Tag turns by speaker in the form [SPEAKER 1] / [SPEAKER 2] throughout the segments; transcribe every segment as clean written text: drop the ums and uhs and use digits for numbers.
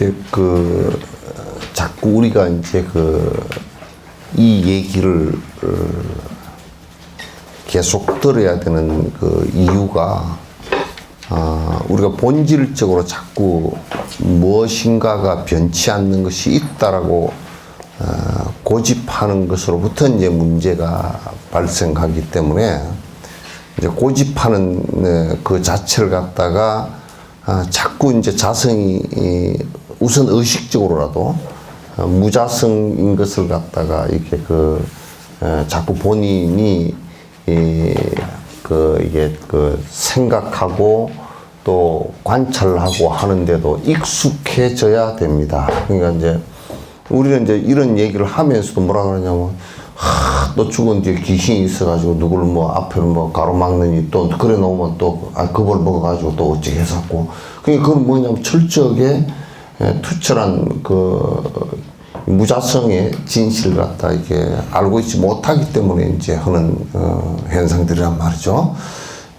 [SPEAKER 1] 이제 자꾸 우리가 이제 이 얘기를 계속 들어야 되는 이유가, 우리가 본질적으로 자꾸 무엇인가가 변치 않는 것이 있다라고 고집하는 것으로부터 이제 문제가 발생하기 때문에, 이제 고집하는 그 자체를 갖다가 자꾸 이제 자성이 우선 의식적으로라도 무자성인 것을 갖다가 이렇게 자꾸 본인이 이게 생각하고 또 관찰하고 하는데도 익숙해져야 됩니다. 그러니까 이제 우리는 이제 이런 얘기를 하면서도 뭐라 그러냐면, 또 죽은 뒤에 귀신이 있어가지고 누구를 앞에를 가로막느니 또 그래 놓으면 또 그걸 먹어가지고 또 어찌 해서고. 그러니까 그건 뭐냐면 철저하게 투철한 무자성의 진실을 갖다 이게 알고 있지 못하기 때문에 이제 하는 현상들이란 말이죠.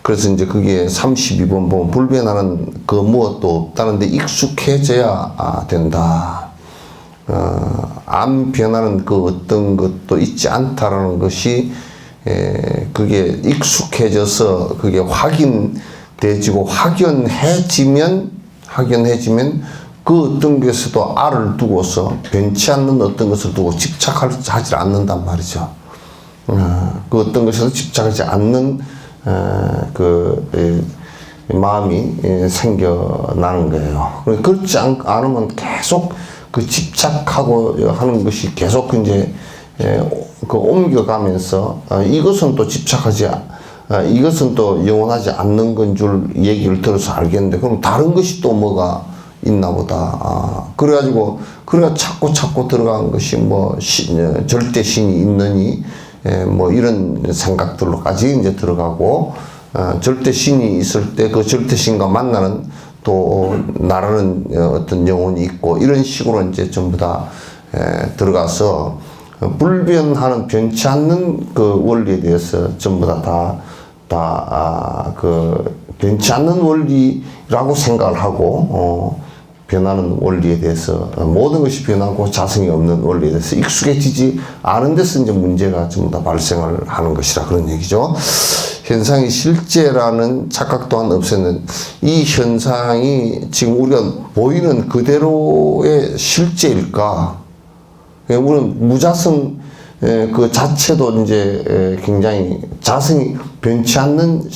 [SPEAKER 1] 그래서 이제 그게 32번 보면 불변하는 무엇도 없다는데 익숙해져야 된다. 안 변하는 어떤 것도 있지 않다라는 것이 그게 익숙해져서 그게 확인되지고 확연해지면 그 어떤 것에도 알을 두고서 변치 않는 어떤 것을 두고 집착하지 않는단 말이죠. 그 어떤 것에도 집착하지 않는 마음이 생겨나는 거예요. 그렇지 않으면 계속 집착하고 하는 것이 계속 이제 옮겨가면서 이것은 또 집착하지 이것은 또 영원하지 않는 건 줄 얘기를 들어서 알겠는데, 그럼 다른 것이 또 뭐가 있나 보다. 그래가지고 자꾸 들어간 것이 절대 신이 있느니 이런 생각들로까지 이제 들어가고, 절대 신이 있을 때 그 절대 신과 만나는 또 나라는 어떤 영혼이 있고, 이런 식으로 이제 전부 다 들어가서 불변하는 변치 않는 원리에 대해서 전부 다 변치 않는 원리라고 생각을 하고, 변하는 원리에 대해서 모든 것이 변하고 자성이 없는 원리에 대해서 익숙해지지 않은 데서 이제 문제가 전부 다 발생을 하는 것이라 그런 얘기죠. 현상이 실제라는 착각 또한 없애는, 이 현상이 지금 우리가 보이는 그대로의 실제일까? 우리는 무자성 그 자체도 이제 굉장히 자성이 변치 않는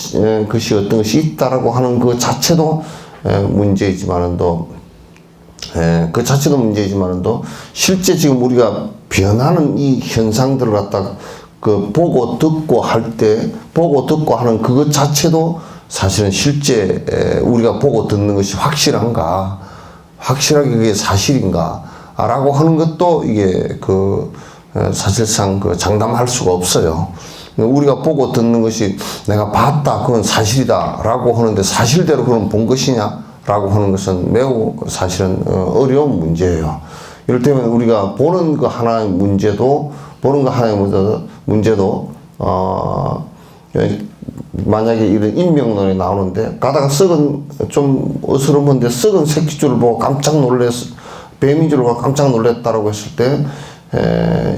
[SPEAKER 1] 것이 어떤 것이 있다라고 하는 그 자체도 문제이지만은도, 그 자체도 문제이지만은도 실제 지금 우리가 변하는 이 현상들을 갖다가 보고 듣고 하는 그것 자체도 사실은 실제 우리가 보고 듣는 것이 확실한가, 확실하게 그게 사실인가 라고 하는 것도 이게 사실상 장담할 수가 없어요. 우리가 보고 듣는 것이 내가 봤다, 그건 사실이다 라고 하는데, 사실대로 그럼 본 것이냐 라고 하는 것은 매우 사실은 어려운 문제예요. 이를테면 우리가 보는 그 하나의 문제도 만약에 이런 인명론이 나오는데, 가다가 좀 어스름한데 썩은 새끼줄을 보고 깜짝 놀랐어, 뱀인 줄 알고 깜짝 놀랐다라고 했을 때,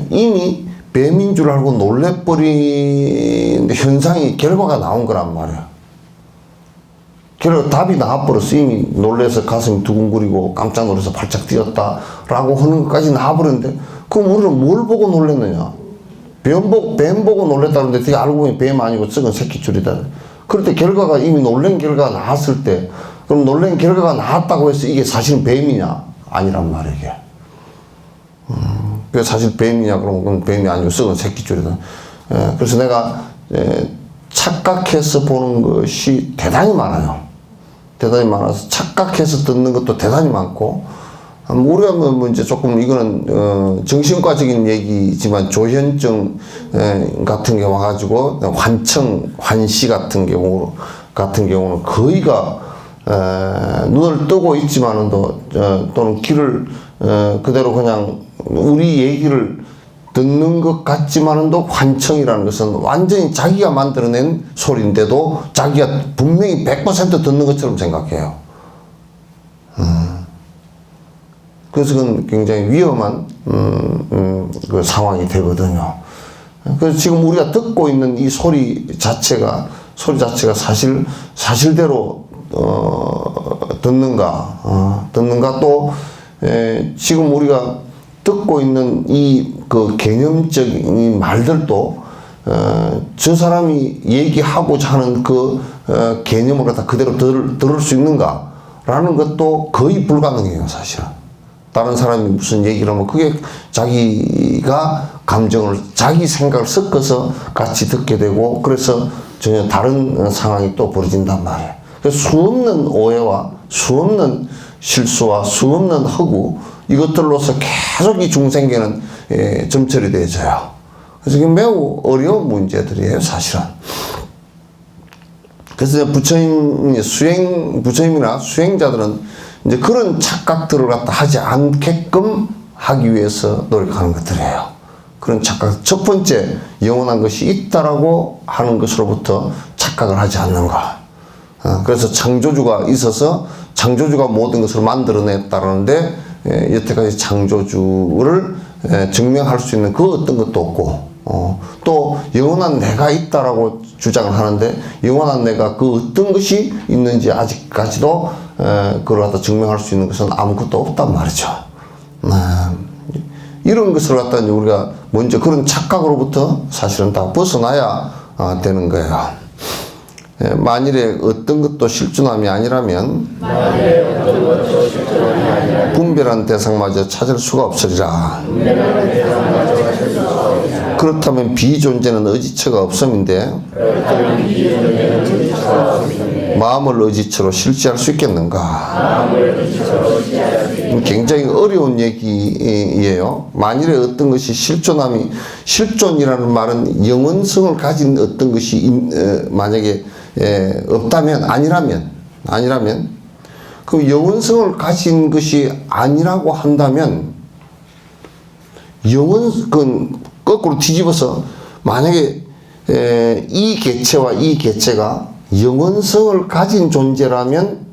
[SPEAKER 1] 이미 뱀인 줄 알고 놀래버린 현상이 결과가 나온 거란 말이야. 결국 답이 나와버렸어. 이미 놀래서 가슴이 두근거리고 깜짝 놀라서 발작 뛰었다라고 하는 것까지 나와버렸는데, 그럼 우리는 뭘 보고 놀랐느냐? 뱀 보고 놀랬다는데 되게 알고 보니 뱀 아니고 썩은 새끼줄이다. 그럴 때 결과가 이미 놀란 결과가 나왔을 때, 그럼 놀란 결과가 나왔다고 해서 이게 사실은 뱀이냐? 아니란 말이야, 이게. 그게 사실 뱀이냐? 그러면 그건 뱀이 아니고 썩은 새끼줄이다. 그래서 내가 착각해서 보는 것이 대단히 많아요. 대단히 많아서 착각해서 듣는 것도 대단히 많고, 우리가 이제 조금 이거는 정신과적인 얘기지만, 조현증 같은 게 와가지고 환시 같은 경우는 거의가 눈을 뜨고 있지만은 또는 귀를 그대로 그냥 우리 얘기를 듣는 것 같지만은도, 환청이라는 것은 완전히 자기가 만들어낸 소리인데도 자기가 분명히 100% 듣는 것처럼 생각해요. 그래서 그건 굉장히 위험한 그 상황이 되거든요. 그래서 지금 우리가 듣고 있는 이 소리 자체가 사실대로 듣는가 또 지금 우리가 듣고 있는 이 그 개념적인 말들도 저 사람이 얘기하고자 하는 그 개념을 갖다 그대로 들을 수 있는가라는 것도 거의 불가능해요, 사실은. 다른 사람이 무슨 얘기를 하면 그게 자기가 감정을, 자기 생각을 섞어서 같이 듣게 되고, 그래서 전혀 다른 상황이 또 벌어진단 말이에요. 그래서 수없는 오해와 수없는 실수와 수없는 허구, 이것들로서 계속 이 중생계는 점철이 되어져요. 그래서 이게 매우 어려운 문제들이에요, 사실은. 그래서 부처님이나 수행자들은 이제 그런 착각들을 갖다 하지 않게끔 하기 위해서 노력하는 것들이에요. 그런 착각. 첫 번째, 영원한 것이 있다라고 하는 것으로부터 착각을 하지 않는 것. 그래서 창조주가 있어서 창조주가 모든 것을 만들어냈다는데 여태까지 창조주를 증명할 수 있는 그 어떤 것도 없고, 또 영원한 내가 있다라고 주장을 하는데 영원한 내가 그 어떤 것이 있는지 아직까지도 그걸 갖다 증명할 수 있는 것은 아무것도 없단 말이죠. 이런 것을 갖다 우리가 먼저 그런 착각으로부터 사실은 다 벗어나야 되는 거예요. 만일에 어떤 것도 실존함이 아니라면 분별한 대상마저 찾을 수가 없으리라. 그렇다면 비존재는 의지처가 없음인데 마음을 의지처로 실제할 수 있겠는가? 굉장히 어려운 얘기예요. 만일에 어떤 것이 실존이라는 말은 영원성을 가진 어떤 것이 만약에 없다면, 아니라면 그 영원성을 가진 것이 아니라고 한다면 그건 거꾸로 뒤집어서 만약에 이 개체와 이 개체가 영원성을 가진 존재라면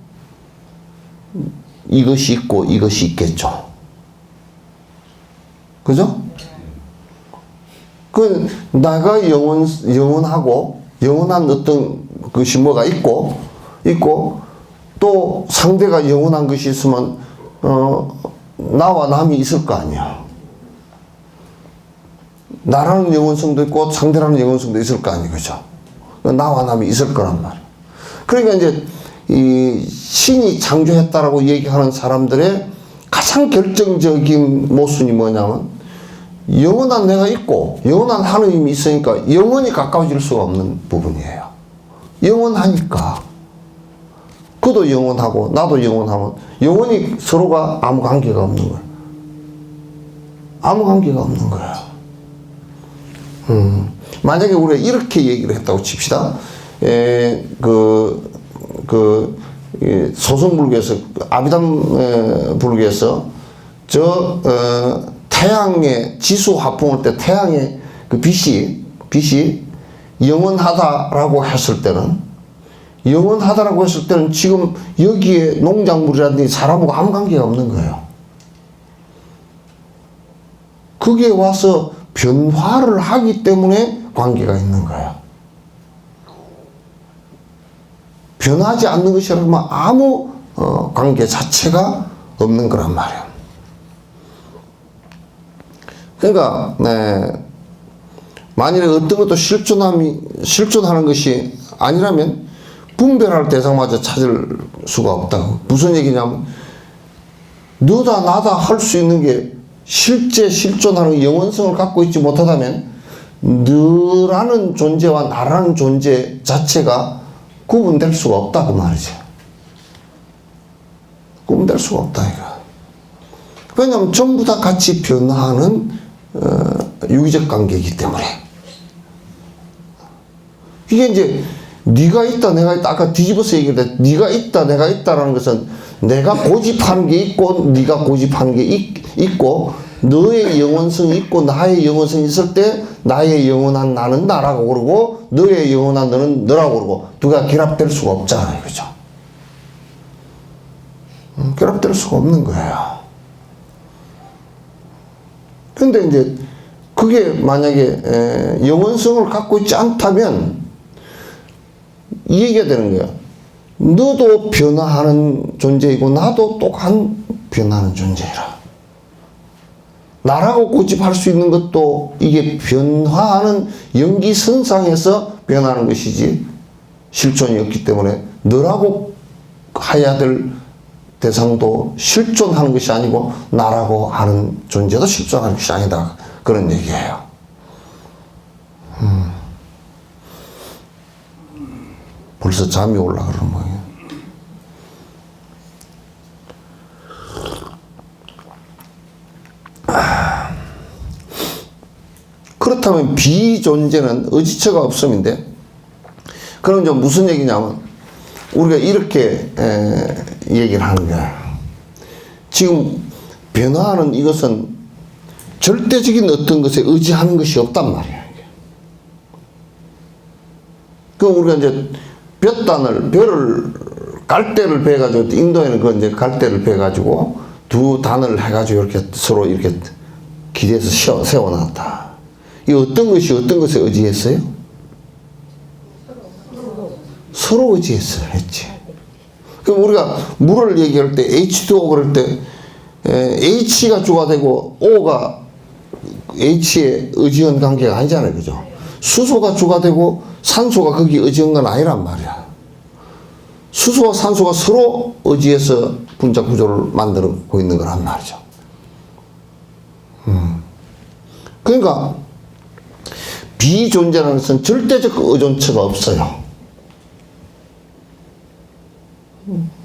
[SPEAKER 1] 이것이 있고 이것이 있겠죠. 그죠? 그 나가 영원하고 영원한 어떤 것이 뭐가 있고 또 상대가 영원한 것이 있으면 나와 남이 있을 거 아니야. 나라는 영원성도 있고 상대라는 영원성도 있을 거 아니에요. 그죠? 나와 남이 있을 거란 말이에요. 그러니까 이제 이 신이 창조했다라고 얘기하는 사람들의 가장 결정적인 모순이 뭐냐면 영원한 내가 있고 영원한 하느님이 있으니까 영원히 가까워질 수가 없는 부분이에요. 영원하니까. 그도 영원하고 나도 영원하면 영원히 서로가 아무 관계가 없는 거예요. 아무 관계가 없는 거예요. 만약에 우리가 이렇게 얘기를 했다고 칩시다. 소승불교에서, 아비담 불교에서, 태양의 지수 화풍할 때 태양의 그 빛이 영원하다라고 했을 때는 지금 여기에 농작물이라든지 사람하고 아무 관계가 없는 거예요. 그게 와서 변화를 하기 때문에 관계가 있는 거예요. 변하지 않는 것이라면 아무 관계 자체가 없는 거란 말이에요. 그러니까 만일에 어떤 것도 실존하는 것이 아니라면 분별할 대상마저 찾을 수가 없다. 무슨 얘기냐면 너다 나다 할 수 있는 게 실제 실존하는 영원성을 갖고 있지 못하다면 너라는 존재와 나라는 존재 자체가 구분될 수가 없다 그 말이죠. 구분될 수가 없다 이거. 왜냐하면 전부 다 같이 변화하는 유기적 관계이기 때문에. 이게 이제 네가 있다 내가 있다 아까 뒤집어서 얘기했는데 네가 있다 내가 있다라는 것은 내가 고집하는 게 있고 네가 고집하는 게 있고 너의 영원성이 있고 나의 영원성이 있을 때 나의 영원한 나는 나라고 그러고 너의 영원한 너는 너라고 그러고 두 개가 결합될 수가 없잖아요. 그죠? 결합될 수가 없는 거예요. 근데 이제 그게 만약에 영원성을 갖고 있지 않다면 이 얘기가 되는 거야. 너도 변화하는 존재이고 나도 똑같은 변화하는 존재라. 나라고 고집할 수 있는 것도 이게 변화하는 연기선상에서 변하는 것이지 실존이 없기 때문에 너라고 해야 될 대상도 실존하는 것이 아니고 나라고 하는 존재도 실존하는 것이 아니다. 그런 얘기예요. 벌써 잠이 올라가는 모양이에요. 그렇다면 비존재는 의지처가 없음인데, 그럼 이제 무슨 얘기냐면 우리가 이렇게 얘기를 하는 거야. 지금 변화하는 이것은 절대적인 어떤 것에 의지하는 것이 없단 말이야. 그럼 우리가 이제 갈대를 베가지고, 인도에는 그 이제 갈대를 베가지고 두 단을 해가지고 이렇게 서로 이렇게 길에서 세워놨다. 이 어떤 것이 어떤 것에 의지했어요? 서로 의지했어요. 했지. 그럼 우리가 물을 얘기할 때 H2O 그럴 때 H가 주가 되고 O가 H에 의지한 관계가 아니잖아요. 그죠? 수소가 주가 되고 산소가 거기 의지한 건 아니란 말이야. 수소와 산소가 서로 의지해서 분자 구조를 만들고 있는 거란 말이죠. 그러니까 비존재라는 것은 절대적 의존처가 없어요.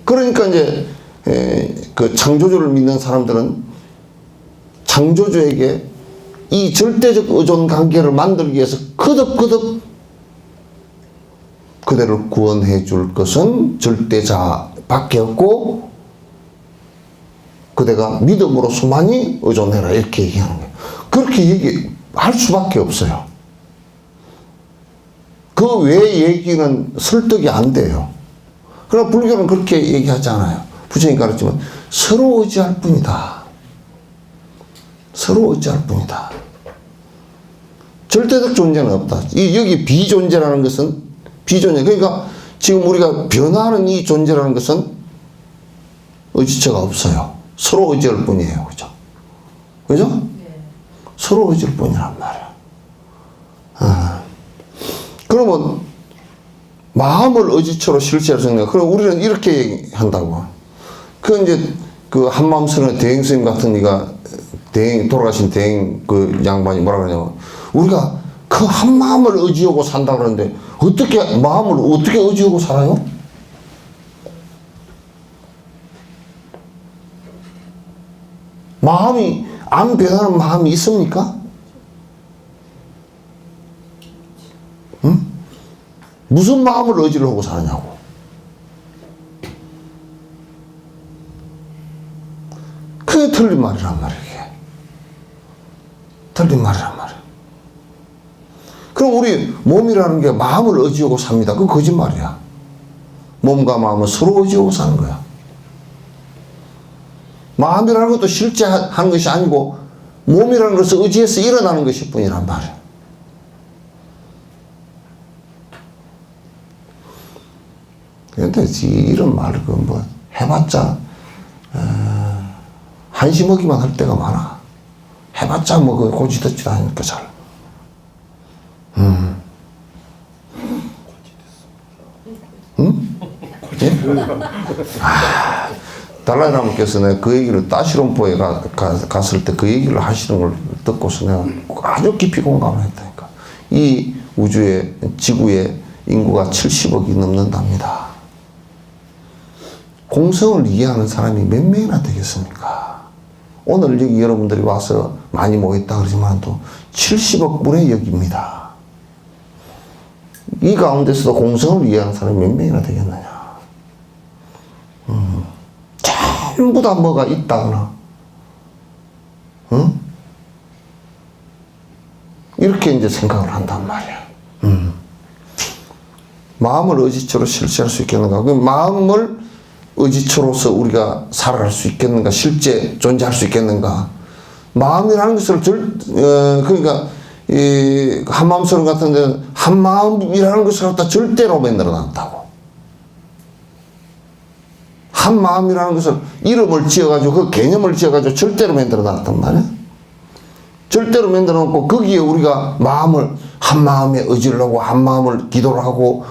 [SPEAKER 1] 그러니까 이제 그 창조주를 믿는 사람들은 창조주에게 이 절대적 의존 관계를 만들기 위해서 거듭 그대를 구원해 줄 것은 절대자밖에 없고 그대가 믿음으로서만이 의존해라 이렇게 얘기하는 거예요. 그렇게 얘기할 수밖에 없어요. 그 외의 얘기는 설득이 안 돼요. 그러나 불교는 그렇게 얘기하지 않아요. 부처님 가르치면 서로 의지할 뿐이다. 서로 의지할 뿐이다. 절대적 존재는 없다. 여기 비존재라는 것은 비존재. 그러니까 지금 우리가 변화하는 이 존재라는 것은 의지처가 없어요. 서로 의지할 뿐이에요. 그죠? 그죠? 네. 서로 의지할 뿐이란 말이야. 그러면 마음을 의지처로 실체할 수 있는 거야. 그럼 우리는 이렇게 한다고. 그 이제 그 한마음스러운 대행스님 같은 이가 돌아가신 대행 그 양반이 뭐라 그러냐면 우리가 그 한마음을 의지하고 산다 그러는데 어떻게 마음을 어떻게 의지하고 살아요? 마음이 안 변하는 마음이 있습니까? 응? 무슨 마음을 의지를 하고 사느냐고. 그게 틀린 말이란 말이에요. 틀린 말이란 말이에요. 그럼 우리 몸이라는 게 마음을 의지하고 삽니다. 그거 거짓말이야. 몸과 마음은 서로 의지하고 사는 거야. 마음이라는 것도 실제 하는 것이 아니고 몸이라는 것을 의지해서 일어나는 것일 뿐이란 말이야. 그런데 이런 말을 뭐 해봤자 한심하기만 할 때가 많아. 해봤자 뭐 고지 듣지도 않으니까 잘. 응? 예? 달라이라마께서 내가 그 얘기를 따시론포에 갔을 때 그 얘기를 하시는 걸 듣고서 내가 아주 깊이 공감을 했다니까. 이 우주에, 지구에 인구가 70억이 넘는답니다. 공성을 이해하는 사람이 몇 명이나 되겠습니까? 오늘 여기 여러분들이 와서 많이 모였다 그러지만 또 70억 분의 역입니다. 이 가운데서도 공성을 이해하는 사람이 몇 명이나 되겠느냐. 전부 다 뭐가 있다거나, 응? 이렇게 이제 생각을 한단 말이야. 마음을 의지처로 실체할 수 있겠는가? 그 마음을 의지처로서 우리가 살아갈 수 있겠는가? 실제 존재할 수 있겠는가? 마음이라는 것을 그러니까 이 한마음 서론 같은 데는 한마음이라는 것을 갖다 절대로 만들어 놨다고. 한마음이라는 것을 이름을 지어가지고 그 개념을 지어가지고 절대로 만들어 놨단 말이야. 절대로 만들어 놓고 거기에 우리가 마음을 한마음에 의지를 하고 한마음을 기도를 하고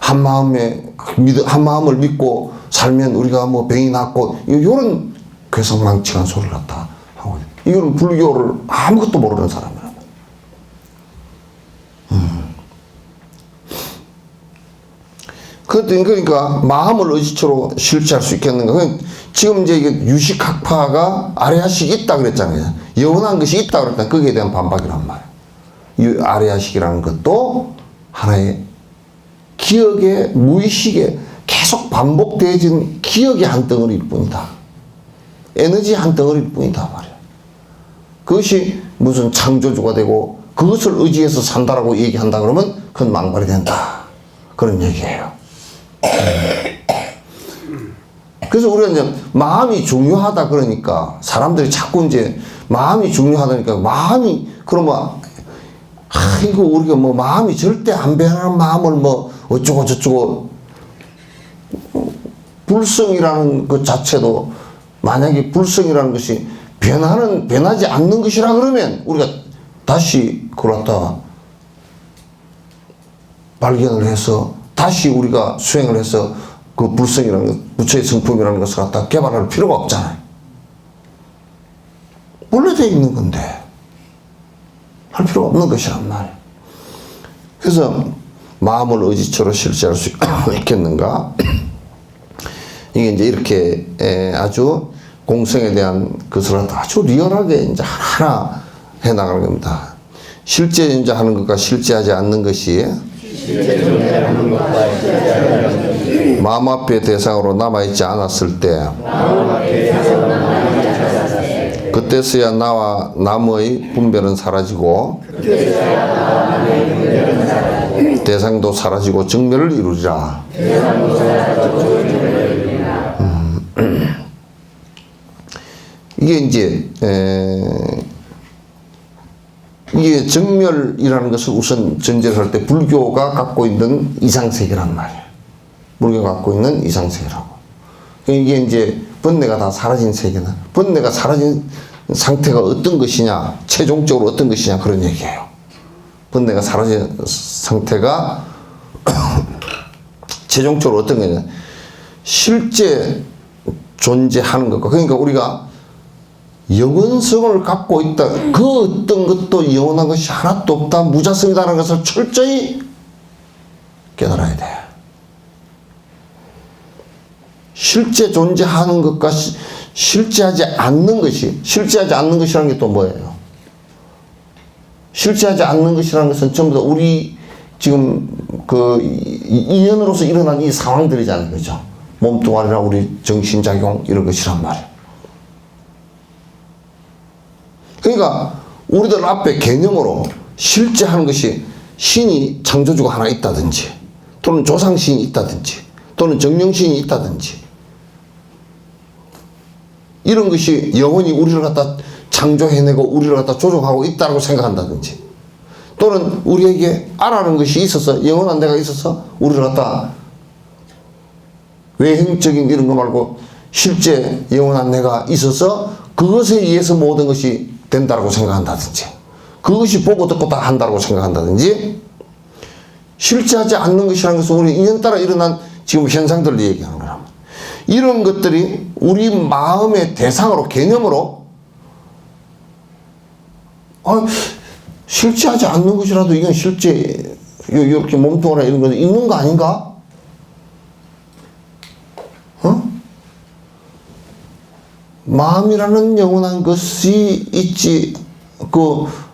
[SPEAKER 1] 한마음을 믿고 살면 우리가 뭐 병이 낫고 이런 괴성망측한 소리를 갖다 하고 이거는 불교를 아무것도 모르는 사람이란 말이야. 그러니까 마음을 의지처로 실체할 수 있겠는가? 지금 이제 이게 유식학파가 아레아식이 있다 그랬잖아요. 영원한 것이 있다 그랬잖아요. 거기에 대한 반박이란 말이에요. 이 아레아식이라는 것도 하나의 기억의 무의식에 계속 반복되어진 기억의 한 덩어리일 뿐이다. 에너지 한 덩어리일 뿐이다 말이야. 그것이 무슨 창조주가 되고 그것을 의지해서 산다라고 얘기한다 그러면 그건 망발이 된다. 그런 얘기예요. 그래서 우리가 이제 마음이 중요하다 그러니까 사람들이 자꾸 이제 마음이 중요하다니까 마음이 그러면 이거 우리가 뭐 마음이 절대 안 변하는 마음을 뭐 어쩌고 저쩌고 불성이라는 것 자체도 만약에 불성이라는 것이 변하지 않는 것이라 그러면 우리가 다시 그걸 갖다 발견을 해서 다시 우리가 수행을 해서 그 불성이라는 것, 부처의 성품이라는 것을 갖다 개발할 필요가 없잖아요. 원래 돼 있는 건데 할 필요가 없는 것이란 말이에요. 그래서 마음을 의지처로 실제할 수 있겠는가? 이게 이제 이렇게 아주 공성에 대한 것을 아주 리얼하게 이제 하나 해 나가는 겁니다. 실제 이제 하는 것과 실제하지 않는 것이 마음 앞에 대상으로 남아있지 않았을 때 그때서야 나와 남의 분별은 사라지고 대상도 사라지고 정멸을 이루리라. 이게 이제 이게 정멸이라는 것을 우선 전제를 할 때 불교가 갖고 있는 이상세계란 말이에요. 불교가 갖고 있는 이상세계라고. 이게 이제 번뇌가 다 사라진 세계는 번뇌가 사라진 상태가 어떤 것이냐, 최종적으로 어떤 것이냐 그런 얘기예요. 번뇌가 사라진 상태가 최종적으로 어떤 거냐, 실제 존재하는 것과, 그러니까 우리가 영원성을 갖고 있다, 그 어떤 것도 영원한 것이 하나도 없다, 무자성이다라는 것을 철저히 깨달아야 돼. 실제 존재하는 것과 실제하지 않는 것이라는 게 또 뭐예요? 실제하지 않는 것이라는 것은 전부 다 우리 지금 그 인연으로서 일어난 이 상황들이잖아요. 그죠? 몸뚱아리나 우리 정신작용 이런 것이란 말이에요. 그러니까 우리들 앞에 개념으로 실제하는 것이 신이 창조주가 하나 있다든지 또는 조상신이 있다든지 또는 정령신이 있다든지 이런 것이 영원히 우리를 갖다 창조해내고 우리를 갖다 조종하고 있다고 생각한다든지 또는 우리에게 알아는 것이 있어서 영원한 내가 있어서 우리를 갖다 외형적인 이런 거 말고 실제 영원한 내가 있어서 그것에 의해서 모든 것이 된다고 생각한다든지 그것이 보고 듣고 다 한다고 생각한다든지 실제하지 않는 것이라는 것은 우리 인연 따라 일어난 지금 현상들을 얘기하는 거라. 이런 것들이 우리 마음의 대상으로 개념으로 실제하지 않는 것이라도 이건 실제 이렇게 몸뚱아리 이런 거 있는 거 아닌가? 마음이라는 영원한 것이 있지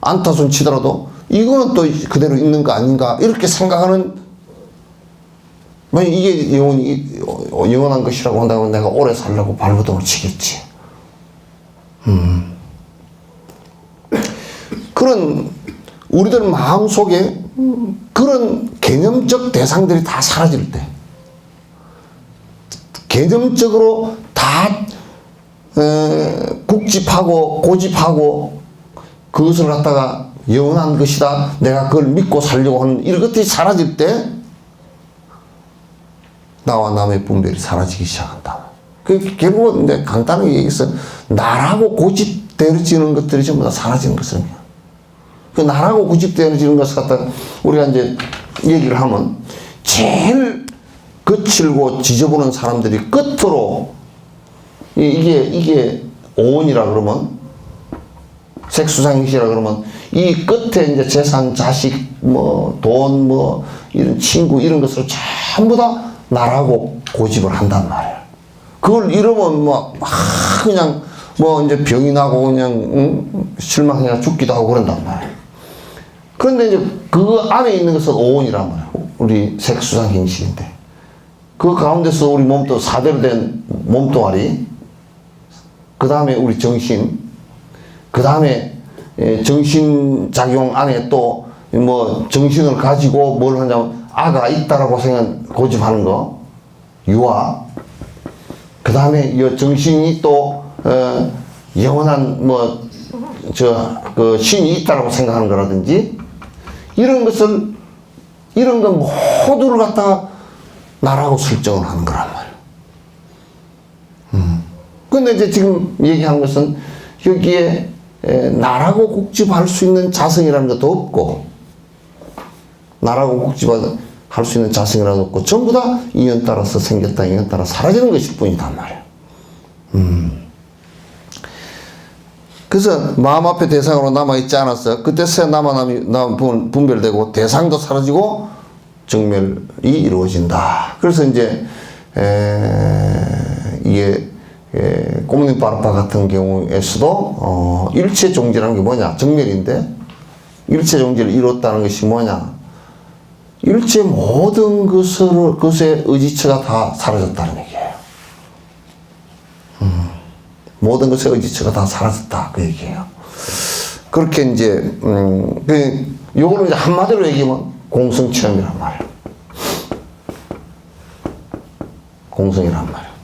[SPEAKER 1] 않다손 치더라도 이거는 또 그대로 있는 거 아닌가 이렇게 생각하는, 만약 이게 영원한 것이라고 한다면 내가 오래 살려고 발버둥을 치겠지. 그런 우리들 마음 속에 그런 개념적 대상들이 다 사라질 때, 개념적으로 다 국집하고 고집하고 그것을 갖다가 영원한 것이다. 내가 그걸 믿고 살려고 하는 이런 것들이 사라질 때 나와 남의 분별이 사라지기 시작한다. 그 결국은 이제 간단하게 얘기해서 나라고 고집되어지는 것들이 전부 다 사라지는 것입니다. 그 나라고 고집되어지는 것을 갖다가 우리가 이제 얘기를 하면 제일 거칠고 지저분한 사람들이 끝으로 이게 오온이라 그러면 색수상행시라 그러면 이 끝에 이제 재산, 자식, 뭐 돈, 뭐 이런 친구 이런 것으로 전부 다 나라고 고집을 한단 말이야. 그걸 잃으면 막 그냥 뭐 이제 병이 나고 그냥 실망해가 죽기도 하고 그런단 말이야. 그런데 이제 그 안에 있는 것은 오온이란 말이야. 우리 색수상행시인데 그 가운데서 우리 몸도 사대로 된 몸뚱아리, 그 다음에 우리 정신, 그 다음에 정신작용 안에 또 뭐 정신을 가지고 뭘 하냐면 아가 있다라고 고집하는 거, 유아, 그 다음에 이 정신이 또 영원한 뭐 그 신이 있다라고 생각하는 거라든지 이런 것을 이런 것 모두를 갖다가 나라고 설정을 하는 거란 말이야. 근데 이제 지금 얘기하는 것은 여기에 나라고 국집할 수 있는 자성이라는 것도 없고 나라고 국집할 수 있는 자성이라는 것도 없고 전부 다 인연 따라서 생겼다 인연 따라 사라지는 것일 뿐이단 말이야. 그래서 마음 앞에 대상으로 남아있지 않았어. 그때 새 분별되고 대상도 사라지고 정멸이 이루어진다. 그래서 이제 이게 꼬무님 파르파 같은 경우에서도 일체 종지라는 게 뭐냐? 정멸인데 일체 종지를 이뤘다는 것이 뭐냐? 일체 모든 것의 의지처가 다 사라졌다는 얘기예요. 모든 것의 의지처가 다 사라졌다 그 얘기예요. 그렇게 이제 요거는 이제 한마디로 얘기하면 공성체험이란 말이에요. 공성이란 말이에요.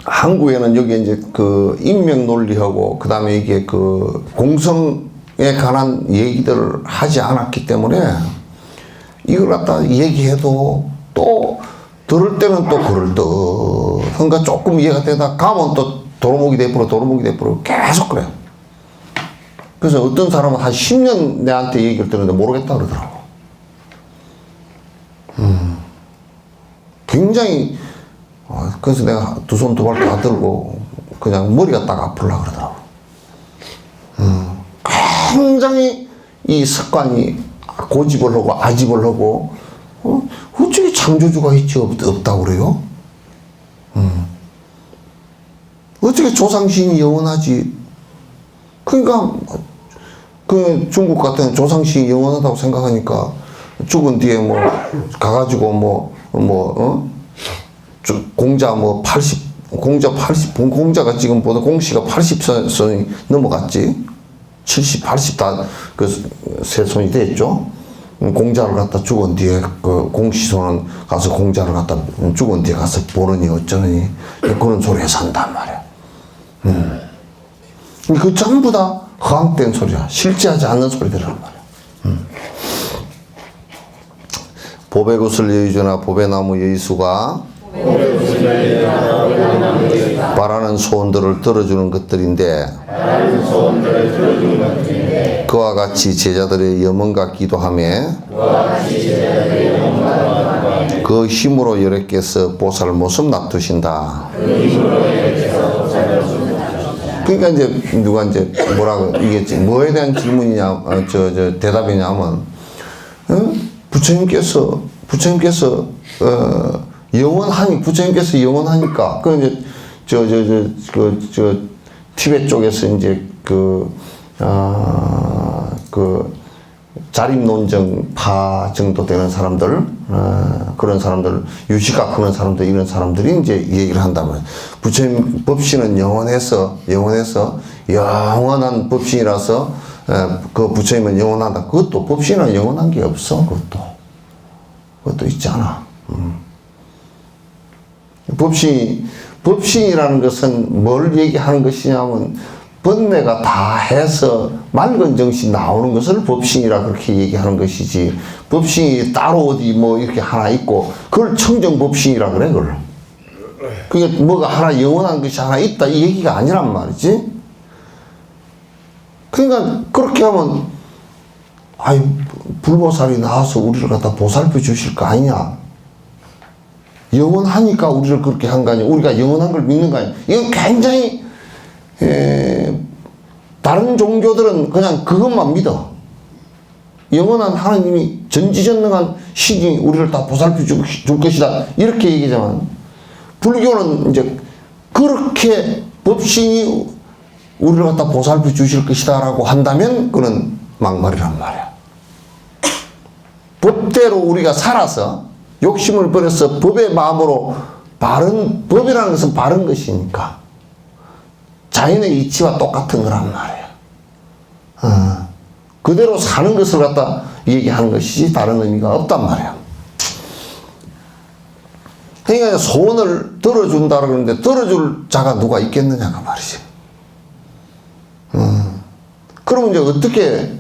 [SPEAKER 1] 한국에는 여기 이제 그 인명 논리하고 그 다음에 이게 그 공성에 관한 얘기들을 하지 않았기 때문에 이걸 갖다 얘기해도 또 들을 때는 또 그럴 듯 그러니까 조금 이해가 되다 가면 또 도루묵이 돼버려 계속 그래요. 그래서 어떤 사람은 한 10년 내한테 얘기를 들었는데 모르겠다 그러더라고. 굉장히 그래서 내가 두 손 두 발 다 들고 그냥 머리가 딱 아플라 그러더라고. 굉장히 이 습관이 고집을 하고 아집을 하고 어떻게 창조주가 있지 없다고 그래요? 어떻게 조상신이 영원하지? 그러니까 그 중국 같은 조상신이 영원하다고 생각하니까 죽은 뒤에 뭐 가가지고 공자 공자가 지금 보다 공시가 80선이 넘어갔지. 70, 80 다 그 세손이 됐죠. 공자를 갖다 죽은 뒤에 그 공시손은 가서 공자를 갖다 죽은 뒤에 가서 보느니 어쩌느니 그런 소리에 산단 말이야. 그 전부 다 허황된 소리야. 실제하지 않는 소리들이란 말이야. 보배 구슬 여의주나 보배나무 여의수가 바라는 소원들을 들어주는 것들인데 그와 같이 제자들의 염원과 기도하며 그 힘으로 여러께서 보살 모습 놔두신다. 그러니까 이제 누가 이제 뭐라고 이게 뭐에 대한 질문이냐 대답이냐면 부처님께서 부처님께서 영원하니까 그 이제 티베트 쪽에서 이제 그 자립논정 정도 되는 사람들 그런 사람들 유식학 그런 사람들 이런 사람들이 이제 얘기를 한다면 부처님 법신은 영원해서 영원한 법신이라서 그 부처님은 영원하다. 그것도 법신은 영원한 게 없어. 그것도 있잖아. 법신이라는 것은 뭘 얘기하는 것이냐면 번뇌가 다 해서 맑은 정신 나오는 것을 법신이라 그렇게 얘기하는 것이지, 법신이 따로 어디 뭐 이렇게 하나 있고 그걸 청정법신이라 그래. 그걸 그게 뭐가 하나 영원한 것이 하나 있다 이 얘기가 아니란 말이지. 그러니까 그렇게 하면 아이 불보살이 나와서 우리를 갖다 보살펴 주실 거 아니냐. 영원하니까 우리를 그렇게 한 거 아니야. 우리가 영원한 걸 믿는 거 아니야. 이건 굉장히 다른 종교들은 그냥 그것만 믿어. 영원한 하나님이 전지전능한 신이 우리를 다 보살펴 줄 것이다 이렇게 얘기하지만, 불교는 이제 그렇게 법신이 우리를 갖다 보살펴 주실 것이다 라고 한다면 그는 막말이란 말이야. 법대로 우리가 살아서 욕심을 버려서 법의 마음으로 바른, 법이라는 것은 바른 것이니까 자연의 이치와 똑같은 거란 말이야. 그대로 사는 것을 갖다 얘기하는 것이지 다른 의미가 없단 말이야. 그러니까 소원을 들어준다 그러는데 들어줄 자가 누가 있겠느냐가 말이지. 그러면 이제 어떻게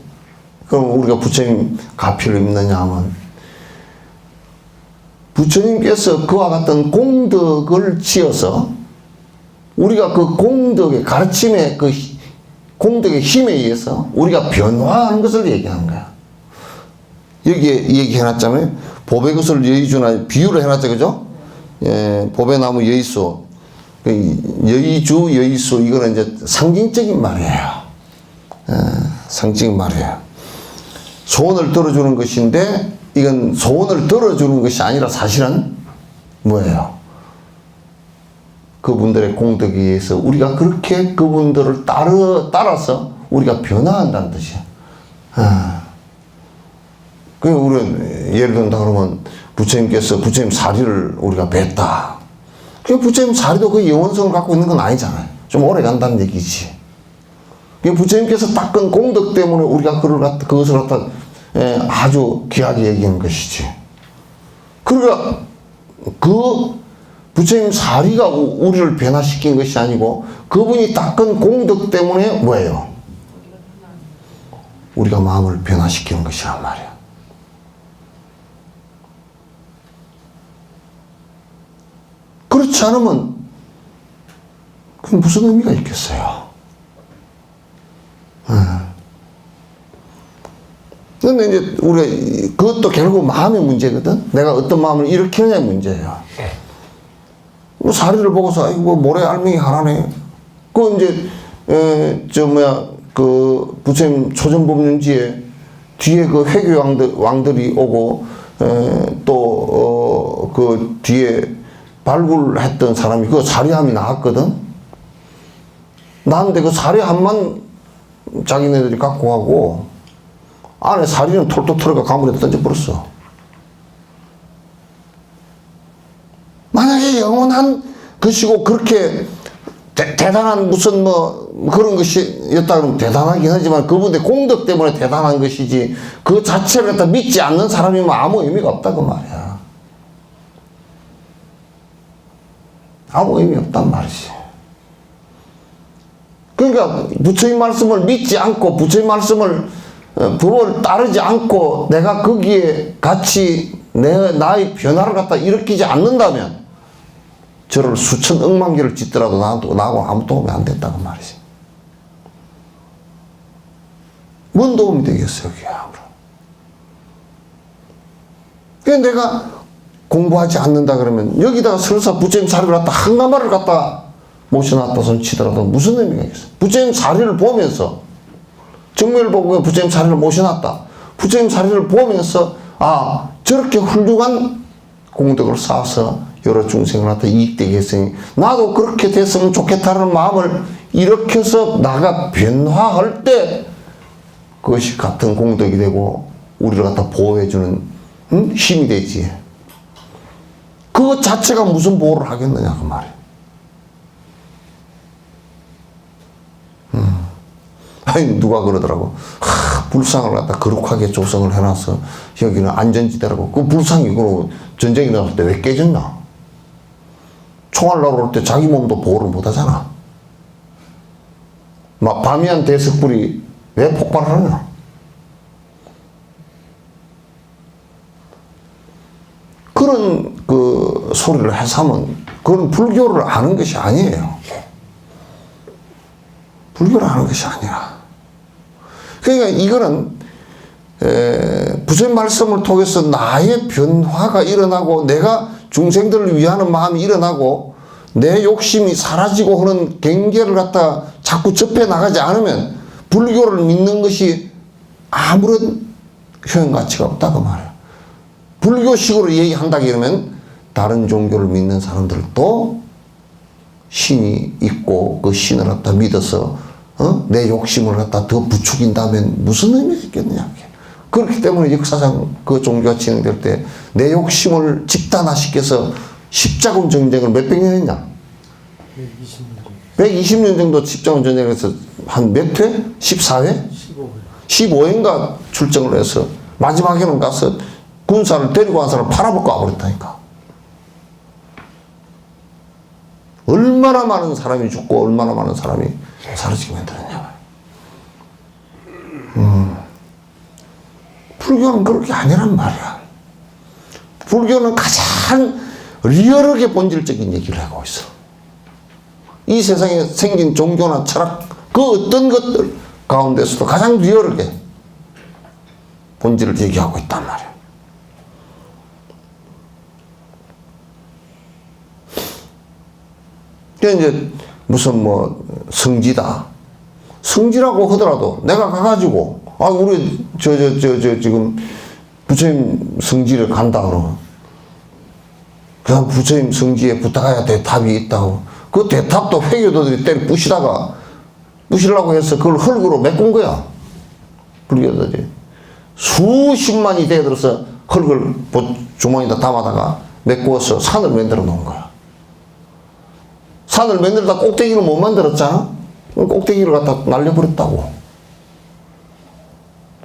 [SPEAKER 1] 그럼 우리가 부처님 가피를 입느냐 하면, 부처님께서 그와 같은 공덕을 지어서 우리가 그 공덕의 가르침의 그 공덕의 힘에 의해서 우리가 변화하는 것을 얘기하는 거야. 여기에 얘기해놨잖아요. 보배 것을 여의주나 비유를 해놨죠. 그죠? 예, 보배나무 여의수. 여의주, 여의수, 이거는 이제 상징적인 말이에요. 예, 상징 말이에요. 소원을 들어주는 것인데, 이건 소원을 들어주는 것이 아니라 사실은 뭐예요? 그분들의 공덕에 의해서 우리가 그렇게 그분들을 따라서 우리가 변화한다는 뜻이야. 그러니까 우리는 예를 든다 그러면 부처님께서 부처님 사리를 우리가 뵀다. 그 부처님 사리도 그 영원성을 갖고 있는 건 아니잖아요. 좀 오래 간다는 얘기지. 부처님께서 닦은 공덕 때문에 우리가 그것을 갖다 아주 귀하게 얘기하는 것이지. 그러니까 그 부처님 사리가 우리를 변화시킨 것이 아니고 그분이 닦은 공덕 때문에 뭐예요? 우리가 마음을 변화시키는 것이란 말이야. 그렇지 않으면 그게 무슨 의미가 있겠어요? 근데 이제 우리가 그것도 결국 마음의 문제거든. 내가 어떤 마음을 일으키느냐의 문제예요. 뭐 사리를 보고서 아이고 모래 알맹이 하나네. 그 이제 그 부처님 초전법륜지에 뒤에 그 회교 왕들이 오고 또 그 뒤에 발굴했던 사람이 그 사리함이 나왔거든. 나는데 그 사리함만 자기네들이 갖고 가고 안에 사리는 톨톨 털어가 가물에 던져버렸어. 만약에 영원한 것이고 그렇게 대단한 무슨 뭐 그런 것이었다 그러면 대단하긴 하지만 그분의 공덕 때문에 대단한 것이지 그 자체를 갖다 믿지 않는 사람이면 아무 의미가 없다 그 말이야. 아무 의미 없단 말이지. 그러니까 부처님 말씀을 믿지 않고 부처님 말씀을 법을 따르지 않고 내가 거기에 같이 나의 변화를 갖다 일으키지 않는다면 저를 수천 억만 개를 짓더라도 나하고 아무 도움이 안 된다고 말이지. 뭔 도움이 되겠어요, 그게 아무런. 그러니까 내가 공부하지 않는다 그러면 여기다가 설사 부처님 사리를 갖다 한 가마를 갖다 모셔놨다 손 치더라도 무슨 의미가 있겠어요? 부처님 사리를 보면서 정면을 보고 부처님 사리를 모셔놨다. 부처님 사리를 보면서 아 저렇게 훌륭한 공덕을 쌓아서 여러 중생을 갖다 이익되게 했으니 나도 그렇게 됐으면 좋겠다는 마음을 일으켜서 나가 변화할 때 그것이 같은 공덕이 되고 우리를 갖다 보호해주는 힘이 되지. 그것 자체가 무슨 보호를 하겠느냐 그 말이에요. 아니, 누가 그러더라고. 불상을 갖다 거룩하게 조성을 해놔서 여기는 안전지대라고. 그 불상이 그럼 전쟁이 나올 때 왜 깨졌나? 총알 나올 때 자기 몸도 보호를 못 하잖아. 막 바미안 대석불이 왜 폭발하느냐? 그런 그 소리를 해서 하면 그건 불교를 아는 것이 아니에요. 불교를 아는 것이 아니라. 그러니까 이거는 부처님 말씀을 통해서 나의 변화가 일어나고 내가 중생들을 위하는 마음이 일어나고 내 욕심이 사라지고 하는 경계를 갖다 자꾸 접해 나가지 않으면 불교를 믿는 것이 아무런 효용 가치가 없다고 말해요. 불교식으로 얘기한다 그러면 다른 종교를 믿는 사람들도 신이 있고 그 신을 갖다 믿어서 내 욕심을 갖다 더 부추긴다면 무슨 의미가 있겠느냐. 그렇기 때문에 역사상 그 종교가 진행될 때 내 욕심을 집단화시켜서 십자군 전쟁을 몇백 년 했냐? 120년 정도 십자군 전쟁을 해서 한 몇 회? 14회? 15회인가 출정을 해서 마지막에는 가서 군사를 데리고 간 사람을 팔아먹고 와버렸다니까. 얼마나 많은 사람이 죽고 얼마나 많은 사람이 사라지게 만들었냐. 불교는 그렇게 아니란 말이야. 불교는 가장 리얼하게 본질적인 얘기를 하고 있어. 이 세상에 생긴 종교나 철학, 그 어떤 것들 가운데서도 가장 리얼하게 본질을 얘기하고 있단 말이야. 이제 무슨 뭐 성지다. 성지라고 하더라도 내가 가가지고 우리 지금 부처님 성지를 간다 그러면 그 부처님 성지에 부탁해야 대탑이 있다고. 그 대탑도 회교도들이 때려 부시려고 해서 그걸 흙으로 메꾼 거야. 불교도들이 수십만이 대들어서 흙을 주머니에다 담아다가 메꾸어서 산을 만들어 놓은 거야. 산을 만들다 꼭대기를 못 만들었잖아? 꼭대기를 갖다 날려버렸다고.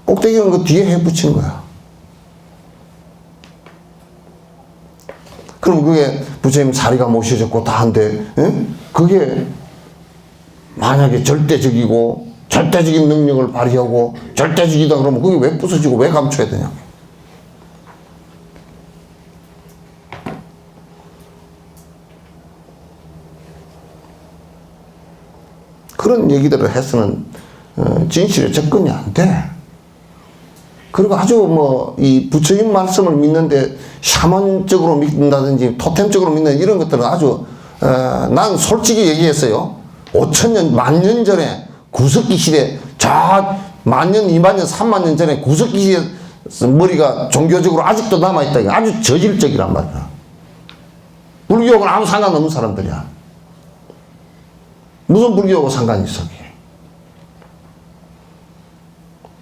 [SPEAKER 1] 꼭대기는 그 뒤에 해 붙인 거야. 그럼 그게 부처님 자리가 모셔졌고 다 한데, 그게 만약에 절대적이고, 절대적인 능력을 발휘하고, 절대적이다 그러면 그게 왜 부서지고 왜 감춰야 되냐고. 그런 얘기들을 해서는 진실에 접근이 안 돼. 그리고 아주 이 부처님 말씀을 믿는데 샤먼적으로 믿는다든지 토템적으로 믿는 이런 것들은 아주 난 솔직히 얘기했어요. 5천년, 만년 전에 구석기 시대, 저 만년, 2만년, 3만년 전에 구석기 시대 머리가 종교적으로 아직도 남아있다. 아주 저질적이란 말이야. 불교하고는 아무 상관없는 사람들이야. 무슨 불교하고 상관이 있어?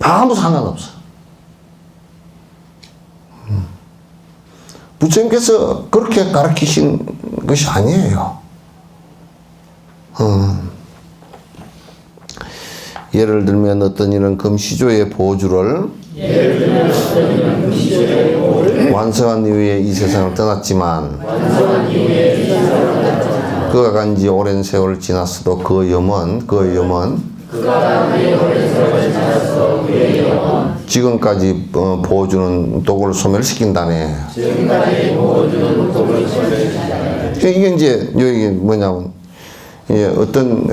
[SPEAKER 1] 아무 상관없어. 부처님께서 그렇게 가르치신 것이 아니에요. 예를 들면 어떤 이는 금시조의 보주를 완성한 이후에 이 세상을 떠났지만 그가 간 지 오랜 세월 지났어도 그 염원 지금까지 보여주는 독을 소멸시킨다네. 이게 이제 여기 뭐냐면 어떤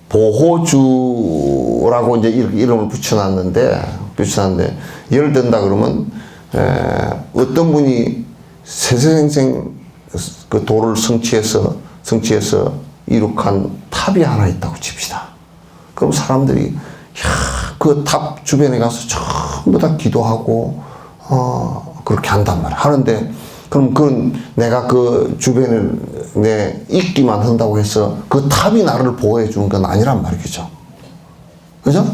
[SPEAKER 1] 보호주라고 이제 이름을 붙여놨는데 예를 든다 그러면 어떤 분이 세세생생 그 도를 성취해서 이룩한 탑이 하나 있다고 칩시다. 그럼 사람들이 그 탑 주변에 가서 전부 다 기도하고 그렇게 한단 말이야. 하는데 그럼 그건 내가 그 주변에 내 있기만 한다고 해서 그 탑이 나를 보호해 주는 건 아니란 말이죠. 그죠?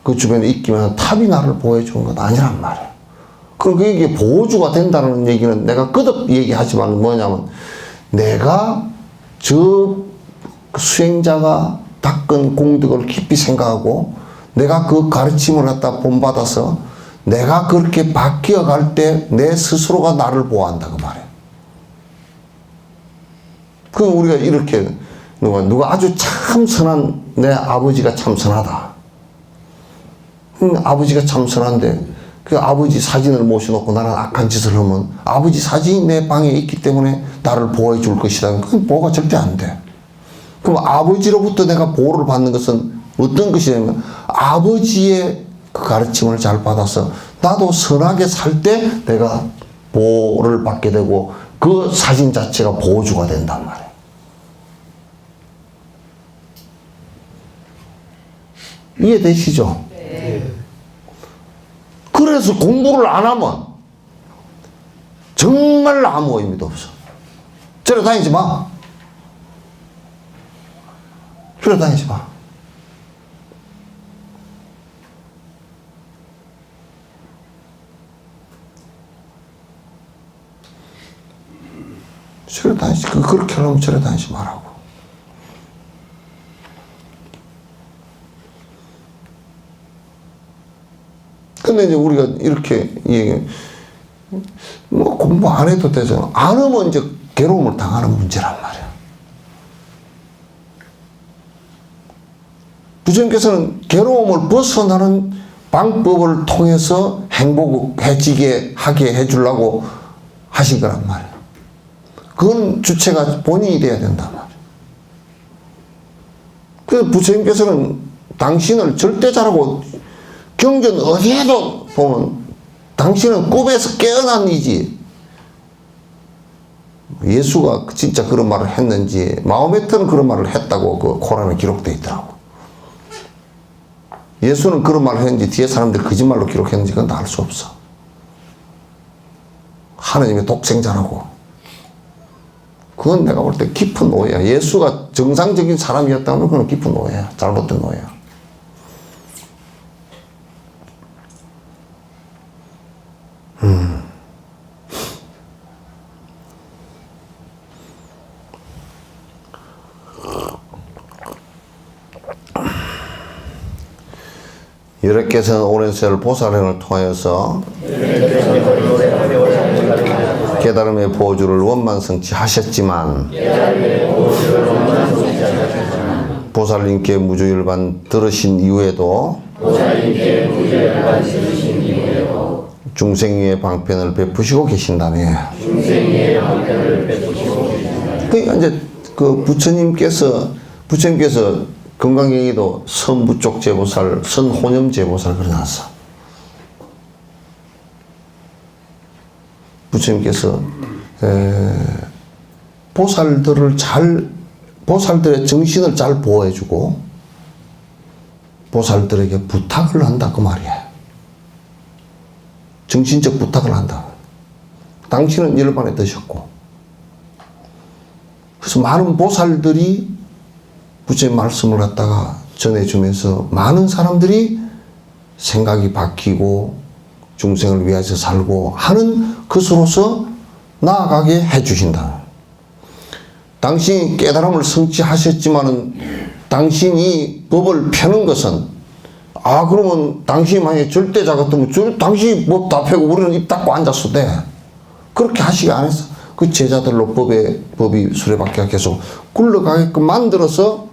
[SPEAKER 1] 그 주변에 있기만 한 탑이 나를 보호해 주는 건 아니란 말이야. 그럼 그게 보호주가 된다는 얘기는 내가 거듭 얘기하지만 뭐냐면 내가 저 수행자가 닦은 공덕을 깊이 생각하고 내가 그 가르침을 갖다 본받아서 내가 그렇게 바뀌어 갈 때 내 스스로가 나를 보호한다 그 말이에요. 그럼 우리가 이렇게 누가 아주 참 선한 내 아버지가 참 선하다. 아버지가 참 선한데 그 아버지 사진을 모셔놓고 나는 악한 짓을 하면 아버지 사진이 내 방에 있기 때문에 나를 보호해 줄 것이다. 그건 보호가 절대 안 돼. 그럼 아버지로부터 내가 보호를 받는 것은 어떤 것이냐면 아버지의 그 가르침을 잘 받아서 나도 선하게 살 때 내가 보호를 받게 되고 그 사진 자체가 보호주가 된단 말이에요. 이해되시죠? 네. 그래서 공부를 안 하면 정말 아무 의미도 없어. 저래 다니지 마. 저래 다니지 마. 저래 다니지. 그렇게 하려면 저래 다니지 말라고. 근데 이제 우리가 이렇게 뭐 공부 안 해도 되잖아. 안 하면 이제 괴로움을 당하는 문제란 말이야. 부처님께서는 괴로움을 벗어나는 방법을 통해서 행복해지게 하게 해주려고 하신 거란 말이야. 그건 주체가 본인이 돼야 된단 말이야. 그래서 부처님께서는 당신을 절대자라고 경전 어디에도 보면 당신은 꿈에서 깨어난 이지. 예수가 진짜 그런 말을 했는지 마호메트는 그런 말을 했다고 그 코란에 기록되어 있더라고. 예수는 그런 말을 했는지 뒤에 사람들이 거짓말로 기록했는지 그건 다 알 수 없어. 하느님의 독생자라고. 그건 내가 볼 때 깊은 오해야. 예수가 정상적인 사람이었다면 그건 깊은 오해야. 잘못된 오해야. 여러께서는 오랜 세월 보살행을 통하여서 깨달음의 보호주를 원만성취하셨지만 보살님께 무주일반 들으신 이후에도 중생위의 방편을 베푸시고 계신다며. 그러니까 이제 그 부처님께서 건강경에도 선부족 제보살, 선혼염 제보살 그려놨어. 부처님께서 보살들의 정신을 잘 보호해주고 보살들에게 부탁을 한다 그 말이야. 정신적 부탁을 한다. 당신은 열반에 드셨고 그래서 많은 보살들이 부처님 말씀을 갖다가 전해주면서 많은 사람들이 생각이 바뀌고 중생을 위해서 살고 하는 것으로서 나아가게 해주신다. 당신이 깨달음을 성취하셨지만은 당신이 법을 펴는 것은 그러면 당신이 만약에 절대자 같으면 당신이 법 다 펴고 우리는 입 닫고 앉았어도 돼. 그렇게 하시게 안 했어. 그 제자들로 법이 수레바퀴가 계속 굴러가게끔 만들어서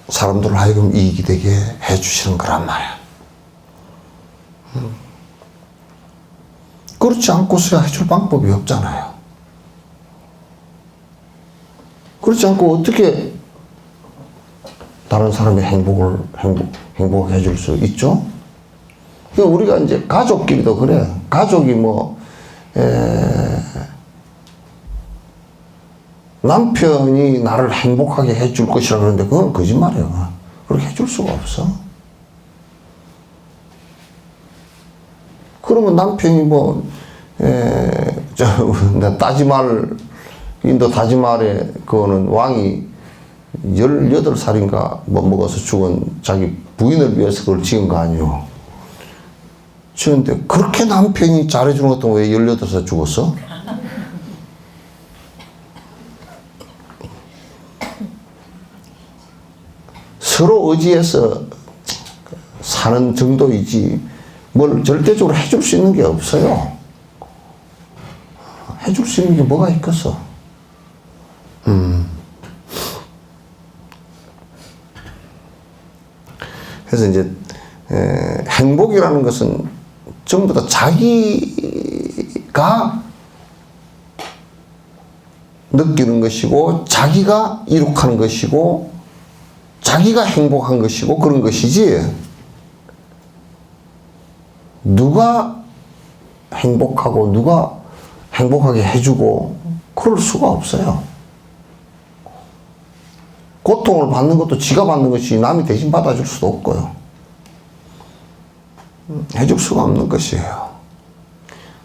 [SPEAKER 1] 사람들을 하여금 이익이 되게 해주시는 거란 말이야. 그렇지 않고서야 해줄 방법이 없잖아요. 그렇지 않고 어떻게 다른 사람의 행복을 해줄 수 있죠? 그러니까 우리가 이제 가족끼리도 그래. 가족이 남편이 나를 행복하게 해줄 것이라 그러는데 그건 거짓말이야. 그렇게 해줄 수가 없어. 그러면 남편이 인도 다지말에 그거는 왕이 18살인가 먹어서 죽은 자기 부인을 위해서 그걸 지은 거 아니에요. 지은데 그렇게 남편이 잘해주는 것도 왜 18살 죽었어? 서로 의지해서 사는 정도이지 뭘 절대적으로 해줄 수 있는 게 없어요. 해줄 수 있는 게 뭐가 있겠어? 그래서 이제 행복이라는 것은 전부 다 자기가 느끼는 것이고 자기가 이룩하는 것이고 자기가 행복한 것이고 그런 것이지 누가 행복하고 누가 행복하게 해주고 그럴 수가 없어요. 고통을 받는 것도 지가 받는 것이 남이 대신 받아줄 수도 없고요. 해줄 수가 없는 것이에요.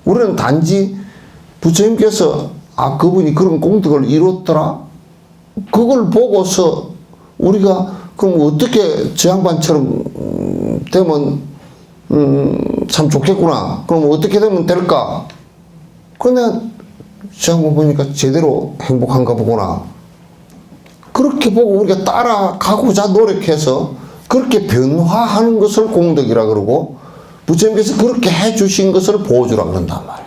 [SPEAKER 1] 우리는 단지 부처님께서 그분이 그런 공덕을 이뤘더라? 그걸 보고서 우리가 그럼 어떻게 저 양반처럼 되면 참 좋겠구나. 그럼 어떻게 되면 될까? 그런데 저 양반 보니까 제대로 행복한가 보구나. 그렇게 보고 우리가 따라가고자 노력해서 그렇게 변화하는 것을 공덕이라 그러고 부처님께서 그렇게 해주신 것을 보여주라 그런단 말이에요.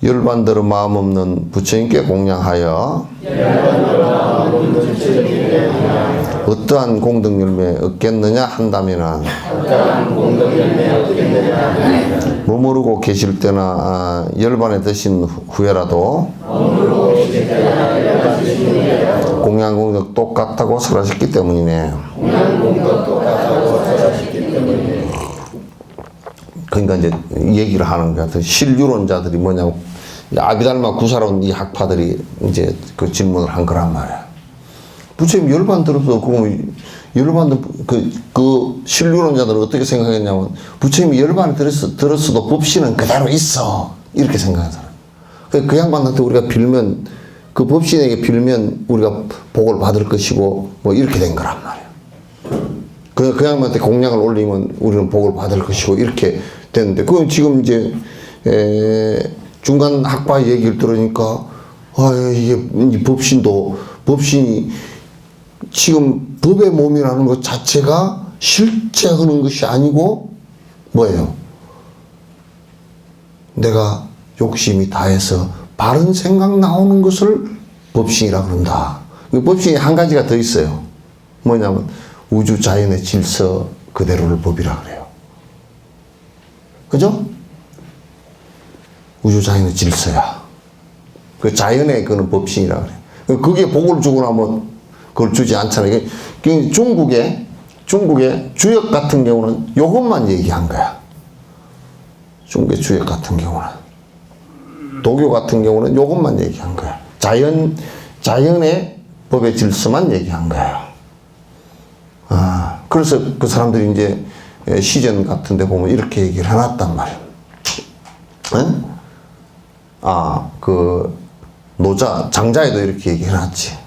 [SPEAKER 1] 열반대로 마음 없는 부처님께 공양하여 어떠한 공덕 열매 얻겠느냐 한다면은 머무르고 계실 때나 열반에 드신 후에라도 공양 공덕 똑같다고 설하셨기 때문이네. 그러니까 이제 얘기를 하는 거야. 실유론자들이 뭐냐고 아비달마 구사론 이 학파들이 이제 그 질문을 한 거란 말이야. 부처님 열반 들어서 그러면 열반 그 실유론자들은 어떻게 생각했냐면 부처님이 열반에 들었어도 법신은 그대로 있어 이렇게 생각하는 사람. 그 양반한테 우리가 빌면 그 법신에게 빌면 우리가 복을 받을 것이고 뭐 이렇게 된 거란 말이야. 그 양반한테 공양을 올리면 우리는 복을 받을 것이고 이렇게 됐는데 그건 지금 이제 중간 학파 얘기를 들으니까 이게 법신이 지금 법의 몸이라는 것 자체가 실제 하는 것이 아니고 뭐예요? 내가 욕심이 다해서 바른 생각 나오는 것을 법신이라 그런다. 법신이 한 가지가 더 있어요. 뭐냐면 우주 자연의 질서 그대로를 법이라 그래요. 그죠? 우주 자연의 질서야. 그 자연의 그는 법신이라 그래요. 그게 복을 주고 나면 그걸 주지 않잖아요. 중국의 주역 같은 경우는 이것만 얘기한 거야. 중국의 주역 같은 경우는. 도교 같은 경우는 이것만 얘기한 거야. 자연의 법의 질서만 얘기한 거야. 그래서 그 사람들이 이제 시전 같은 데 보면 이렇게 얘기를 해놨단 말이야. 응? 그 장자에도 이렇게 얘기해놨지.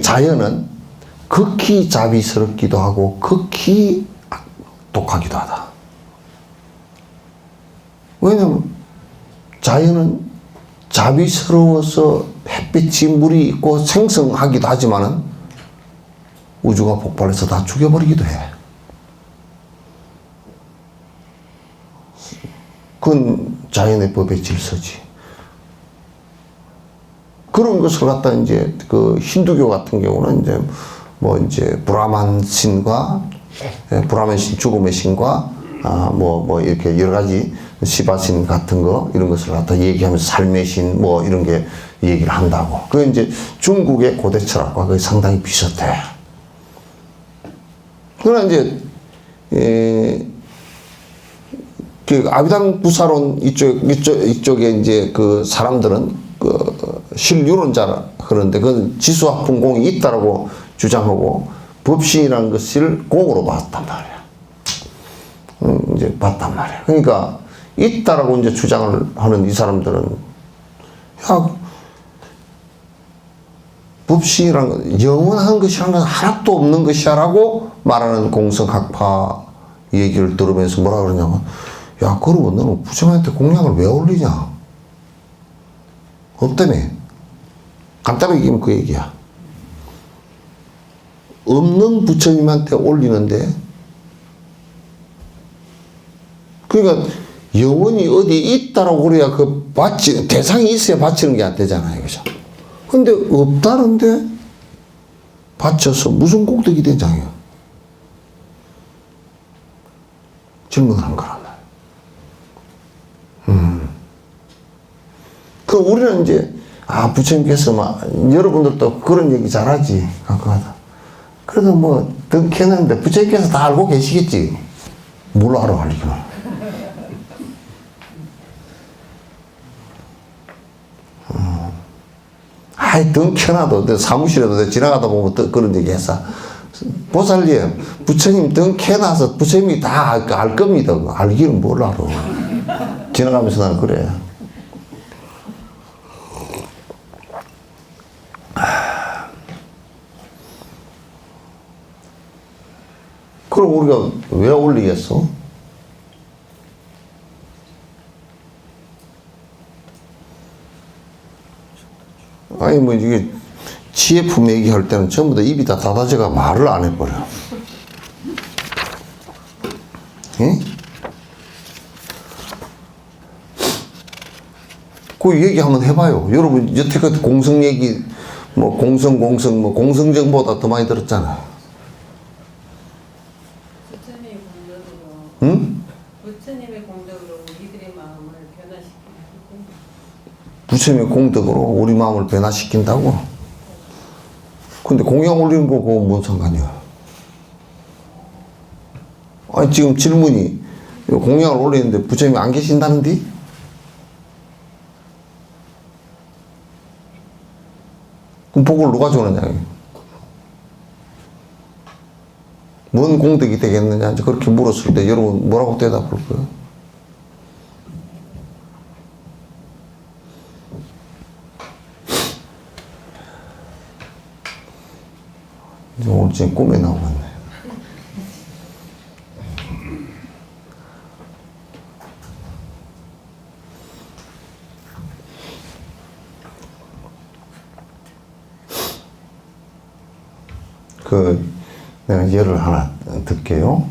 [SPEAKER 1] 자연은 극히 자비스럽기도 하고 극히 독하기도 하다. 왜냐면 자연은 자비스러워서 햇빛이 물이 있고 생성하기도 하지만은 우주가 폭발해서 다 죽여버리기도 해. 그건 자연의 법의 질서지. 그런 것을 갖다 이제 그 힌두교 같은 경우는 이제 브라만 신과 브라만 신 죽음의 신과 뭐 이렇게 여러 가지 시바신 같은 거 이런 것을 갖다 얘기하면서 삶의 신 뭐 이런 게 얘기를 한다고. 그게 이제 중국의 고대 철학과 그게 상당히 비슷해. 그러나 이제 그 아비당 부사론 이쪽에 이제 그 사람들은 그 실유론자라 그러는데 그건 지수학풍 공이 있다라고 주장하고 법신이라는 것을 공으로 봤단 말이야. 이제 봤단 말이야. 그러니까 있다라고 이제 주장을 하는 이 사람들은 법신이란 건 영원한 것이라는 건 하나도 없는 것이야라고 말하는 공성학파 얘기를 들으면서 뭐라 그러냐면, 야, 그러면 너는 부처님한테 공약을 왜 올리냐? 없다며. 간단하게 얘기하면 그 얘기야. 없는 부처님한테 올리는데, 그러니까 영원히 어디에 있다라고 그래야 그 대상이 있어야 바치는 게 안 되잖아요. 그죠? 근데 없다는데 바쳐서 무슨 공덕이 되잖아요. 질문을 한 거란 말이에요. 그럼 우리는 이제, 부처님께서 여러분들도 그런 얘기 잘하지. 가끔가다. 그래도 뭐, 등캐는데 부처님께서 다 알고 계시겠지. 뭘 알아, 알기는. 등 켜놔도, 사무실에도 지나가다 보면 또 그런 얘기 했어. 보살님, 부처님 등 켜놔서 부처님이 다 알 겁니다. 알기는 뭘 알아. 지나가면서 나는 그래. 그럼 우리가 왜 올리겠어? 아니, 뭐, 이게, 지혜품 얘기할 때는 전부 다 입이 다 닫아져가 말을 안 해버려. 예? 그 얘기 한번 해봐요. 여러분, 여태까지 공성 얘기, 뭐, 공성정보다 더 많이 들었잖아요.
[SPEAKER 2] 부처님의 공덕으로,
[SPEAKER 1] 응?
[SPEAKER 2] 부처님의 공덕으로 우리들의 마음을 변화시키고,
[SPEAKER 1] 부처님의 공덕으로 우리 마음을 변화시킨다고? 근데 공양 올리는 거 그거 뭔 상관이야? 아니, 지금 질문이 공양을 올리는데 부처님이 안 계신다는데? 그럼 복을 누가 주느냐? 뭔 공덕이 되겠느냐? 그렇게 물었을 때 여러분 뭐라고 대답할 거예요? 오늘 지금 꿈에 나오겠네. 내가 예를 하나 들게요.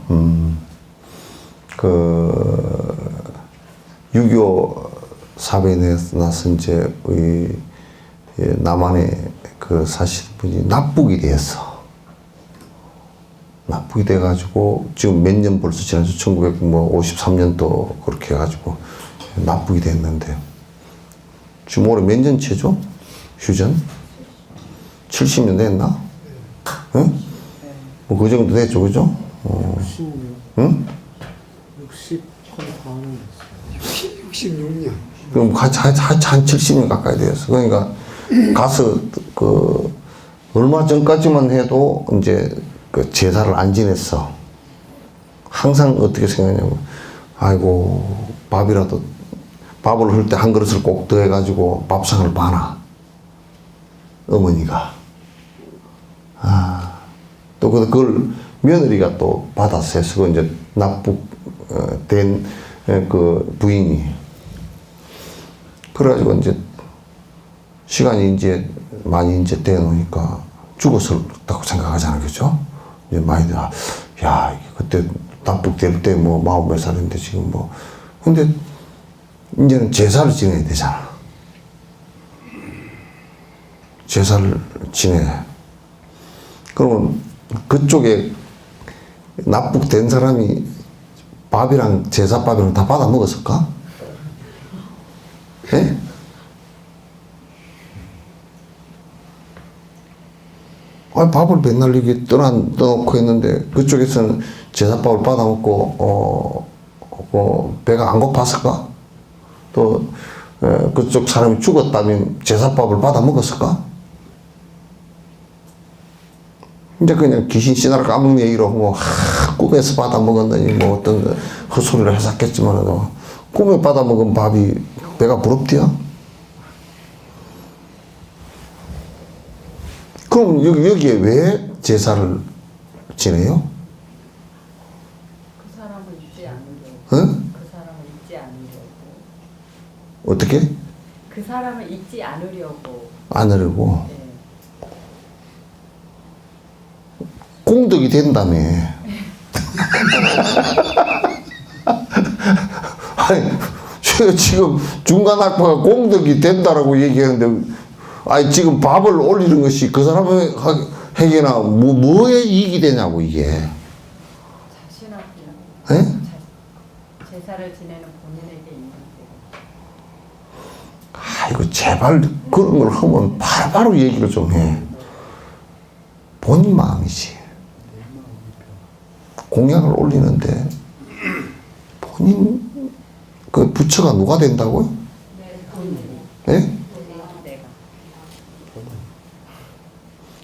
[SPEAKER 1] 유교 사변에 나서 이제 남한에 사실 분이 납북이 되었어. 납북이 돼가지고 지금 몇 년 벌써 지나서 1953년도 그렇게 해가지고 납북이 됐는데 지금 올해 몇 년째죠? 휴전? 70년 됐나? 응? 뭐 그 정도 됐죠, 그죠?
[SPEAKER 3] 66.
[SPEAKER 1] 응?
[SPEAKER 3] 60, 한 66년.
[SPEAKER 1] 그럼 한 70년 가까이 되었어. 그러니까 가서 얼마 전까지만 해도 이제 제사를 안 지냈어. 항상 어떻게 생각하냐면, 아이고, 밥을 할 때 한 그릇을 꼭 더해가지고 밥상을 봐놔. 어머니가. 또 그걸 며느리가 또 받았어요. 그 이제 납북된 그 부인이. 그래가지고 이제 시간이 이제 많이 이제 되놓으니까 죽었었다고 생각하잖아요. 그죠? 이제 많이들, 야, 그때 납북될 때 뭐 40몇 살인데 지금 뭐. 근데 이제는 제사를 지내야 되잖아. 제사를 지내. 그러면 그쪽에 납북된 사람이 밥이랑 제사밥이랑 다 받아 먹었을까? 예? 밥을 맨날 이렇게 떠놓고 했는데 그쪽에서는 제사밥을 받아 먹고 배가 안 고팠을까? 또 그쪽 사람이 죽었다면 제사밥을 받아 먹었을까? 이제 그냥 귀신 씨나라 까먹는 얘기로 뭐 꿈에서 받아 먹었느니 뭐 어떤 헛소리를 했었겠지만 꿈에 받아 먹은 밥이 배가 부럽디요? 그럼 여기에 왜 제사를 지내요?
[SPEAKER 2] 그 사람을 잊지 않으려고.
[SPEAKER 1] 응?
[SPEAKER 2] 그 사람을 잊지 않으려고.
[SPEAKER 1] 어떻게?
[SPEAKER 2] 그 사람을 잊지 않으려고.
[SPEAKER 1] 안 하려고.
[SPEAKER 2] 네.
[SPEAKER 1] 공덕이 된다며. 아니, 제가 지금 중간 학파가 공덕이 된다라고 얘기하는데, 아니, 지금 밥을 올리는 것이 그 사람에게나 뭐에 이익이 되냐고, 이게.
[SPEAKER 2] 자신한테.
[SPEAKER 1] 예?
[SPEAKER 2] 제사를 지내는 본인에게 있는 게.
[SPEAKER 1] 아이고, 제발 그런 걸 하면 바로 얘기를 좀 해. 본인 마음이지. 공약을 올리는데, 본인, 그 부처가 누가 된다고요?
[SPEAKER 2] 네, 본인이.
[SPEAKER 1] 예?
[SPEAKER 2] 내가.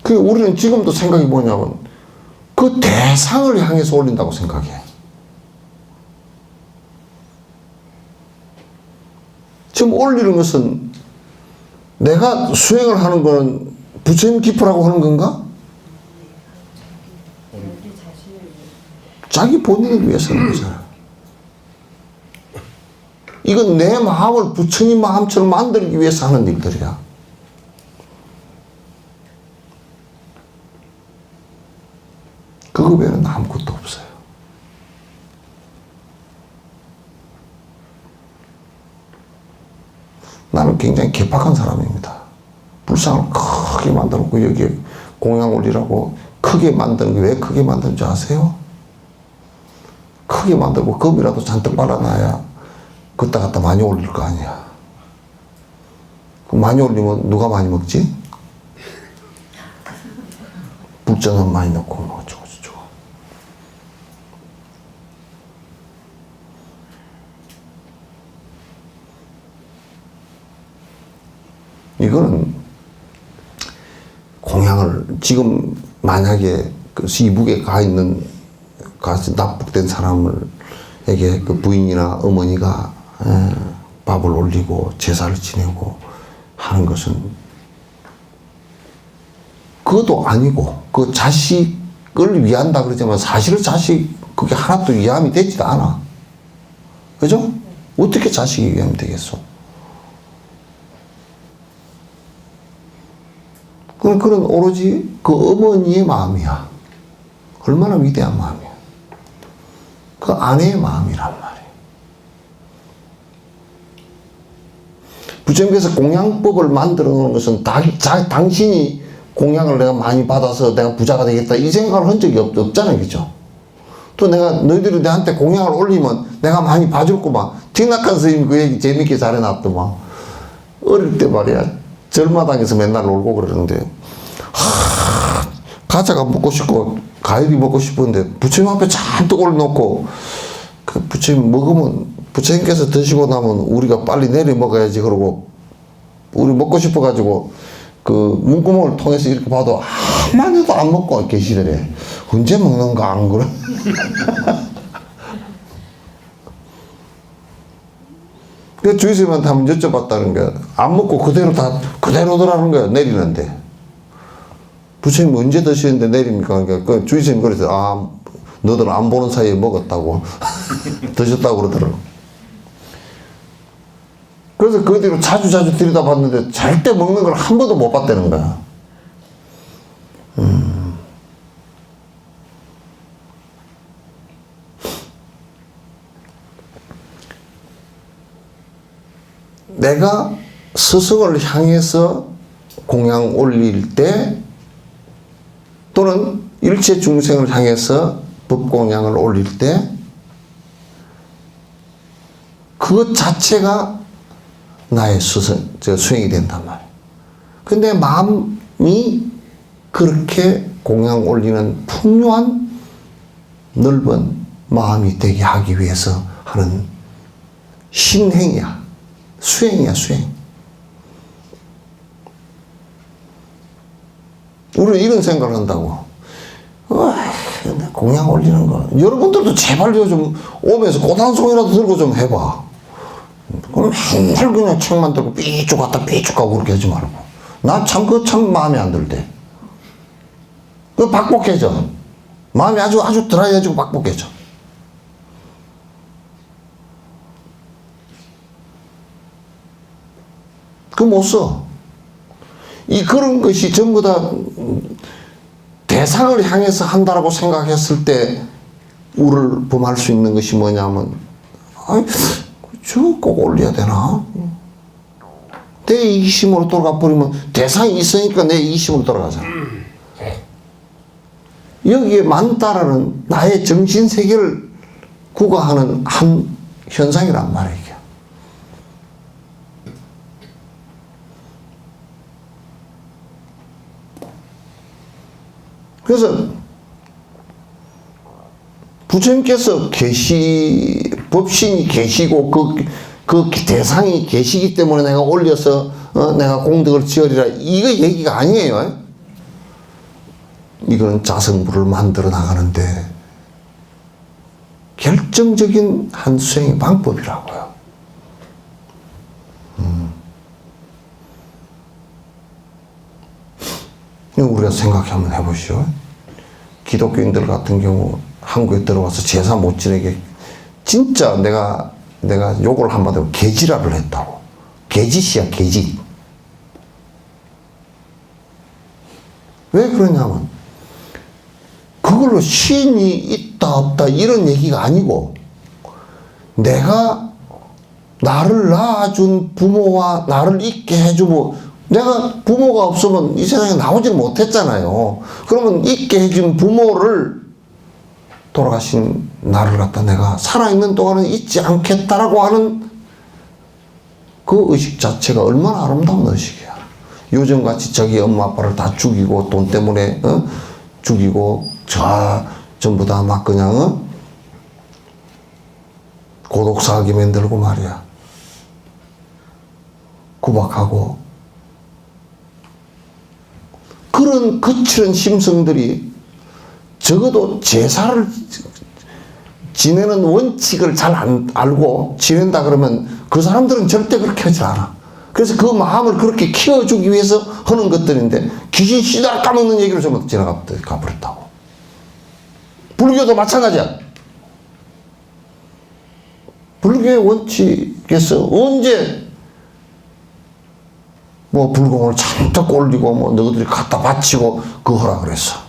[SPEAKER 1] 그 우리는 지금도 생각이 뭐냐면 그 대상을 향해서 올린다고 생각해. 지금 올리는 것은 내가 수행을 하는 거는 부처님 기쁘라고 하는 건가?
[SPEAKER 2] 자기 자신을 위해.
[SPEAKER 1] 자기 본인을 위해서 하는 거잖아. 이건 내 마음을 부처님 마음처럼 만들기 위해서 하는 일들이야. 그거 외에는 아무것도 없어요. 나는 굉장히 개팍한 사람입니다. 불상을 크게 만들고 여기에 공양 올리라고 크게 만드는 게 왜 크게 만드는 줄 아세요? 크게 만들고 금이라도 잔뜩 발라놔야 그따 갖다 많이 올릴 거 아니야. 많이 올리면 누가 많이 먹지? 불전은 많이 넣고 뭐 어쩌고 저쩌고. 이거는 공양을 지금 만약에 그 시북에 가 있는 가서 납북된 사람에게 그 부인이나 어머니가 밥을 올리고 제사를 지내고 하는 것은 그것도 아니고 그 자식을 위한다 그러지만 사실은 자식 그게 하나도 위함이 되지도 않아. 그죠? 어떻게 자식이 위함이 되겠어? 그건 오로지 그 어머니의 마음이야. 얼마나 위대한 마음이야. 그 아내의 마음이란 말이야. 부처님께서 공양법을 만들어 놓은 것은 당신이 공양을 내가 많이 받아서 내가 부자가 되겠다 이 생각을 한 적이 없잖아요. 그죠? 또 내가 너희들이 내한테 공양을 올리면 내가 많이 봐줄구만. 틱낙한 스님이 그 얘기 재밌게 잘해놨더만. 어릴 때 말이야. 절마당에서 맨날 놀고 그러는데 과자가 먹고 싶고 과일이 먹고 싶은데 부처님 앞에 잔뜩 올려놓고 그 부처님 먹으면 부처님께서 드시고 나면 우리가 빨리 내려 먹어야지 그러고 우리 먹고 싶어가지고 그 문구멍을 통해서 이렇게 봐도 한마디도 안 먹고 계시더래. 언제 먹는가 안 그래? 그 주의스님한테 한번 여쭤봤다는 거야. 안 먹고 그대로더라는 거야. 내리는데. 부처님 언제 드시는데 내립니까? 그러니까 그 주의스님 그래서 너들 안 보는 사이에 먹었다고 드셨다고 그러더라고. 그래서 그 뒤로 자주 들여다봤는데 절대 먹는 걸 한 번도 못 봤다는 거야. 내가 스승을 향해서 공양 올릴 때 또는 일체 중생을 향해서 법공양을 올릴 때 그것 자체가 나의 수행이 된단 말이에요. 근데 마음이 그렇게 공양 올리는 풍요한 넓은 마음이 되게 하기 위해서 하는 신행이야. 수행이야, 수행. 우리는 이런 생각을 한다고. 공양 올리는 거. 여러분들도 제발 요즘 오면서 꽃 한 송이라도 들고 좀 해봐. 그럼 맨날 그냥 책만 들고 삐쭉 갔다 삐쭉 가고 그렇게 하지 말고. 나 참, 그거 참 마음에 안 들대. 그 박복해져. 마음이 아주 드라이해지고 박복해져. 그 못 써. 그런 것이 전부 다 대상을 향해서 한다라고 생각했을 때 우를 범할 수 있는 것이 뭐냐면, 저거 꼭 올려야 되나? 내 이기심으로 돌아가 버리면 대상이 있으니까 내 이기심으로 돌아가잖아. 여기에 많다라는 나의 정신세계를 구가하는 한 현상이란 말이야, 이게. 그래서 부처님께서 법신이 계시고 그 대상이 계시기 때문에 내가 올려서 내가 공덕을 지으리라, 이거 얘기가 아니에요. 이거는 자성부를 만들어 나가는데 결정적인 한 수행의 방법이라고요. 우리가 생각해 한번 해보시죠. 기독교인들 같은 경우 한국에 들어와서 제사 못 지내게 진짜 내가 욕을 한마디로 개지랄을 했다고. 개짓이야, 개짓. 왜 그러냐면 그걸로 신이 있다 없다 이런 얘기가 아니고, 내가 나를 낳아준 부모와 나를 있게 해주고, 내가 부모가 없으면 이 세상에 나오질 못했잖아요. 그러면 있게 해준 부모를, 돌아가신 나를 갖다 내가 살아있는 동안은 잊지 않겠다라고 하는 그 의식 자체가 얼마나 아름다운 의식이야. 요즘같이 자기 엄마 아빠를 다 죽이고 돈 때문에 죽이고 전부 다 막 그냥 고독사하게 만들고 말이야. 구박하고 그런 거칠은 심성들이 적어도 제사를 지내는 원칙을 잘 알고 지낸다 그러면 그 사람들은 절대 그렇게 하지 않아. 그래서 그 마음을 그렇게 키워주기 위해서 하는 것들인데, 귀신 씨다 까먹는 얘기를 전부 지나가 버렸다고. 불교도 마찬가지야. 불교의 원칙에서 언제 뭐 불공을 잔뜩 올리고 뭐 너희들이 갖다 바치고 그거 하라 그랬어.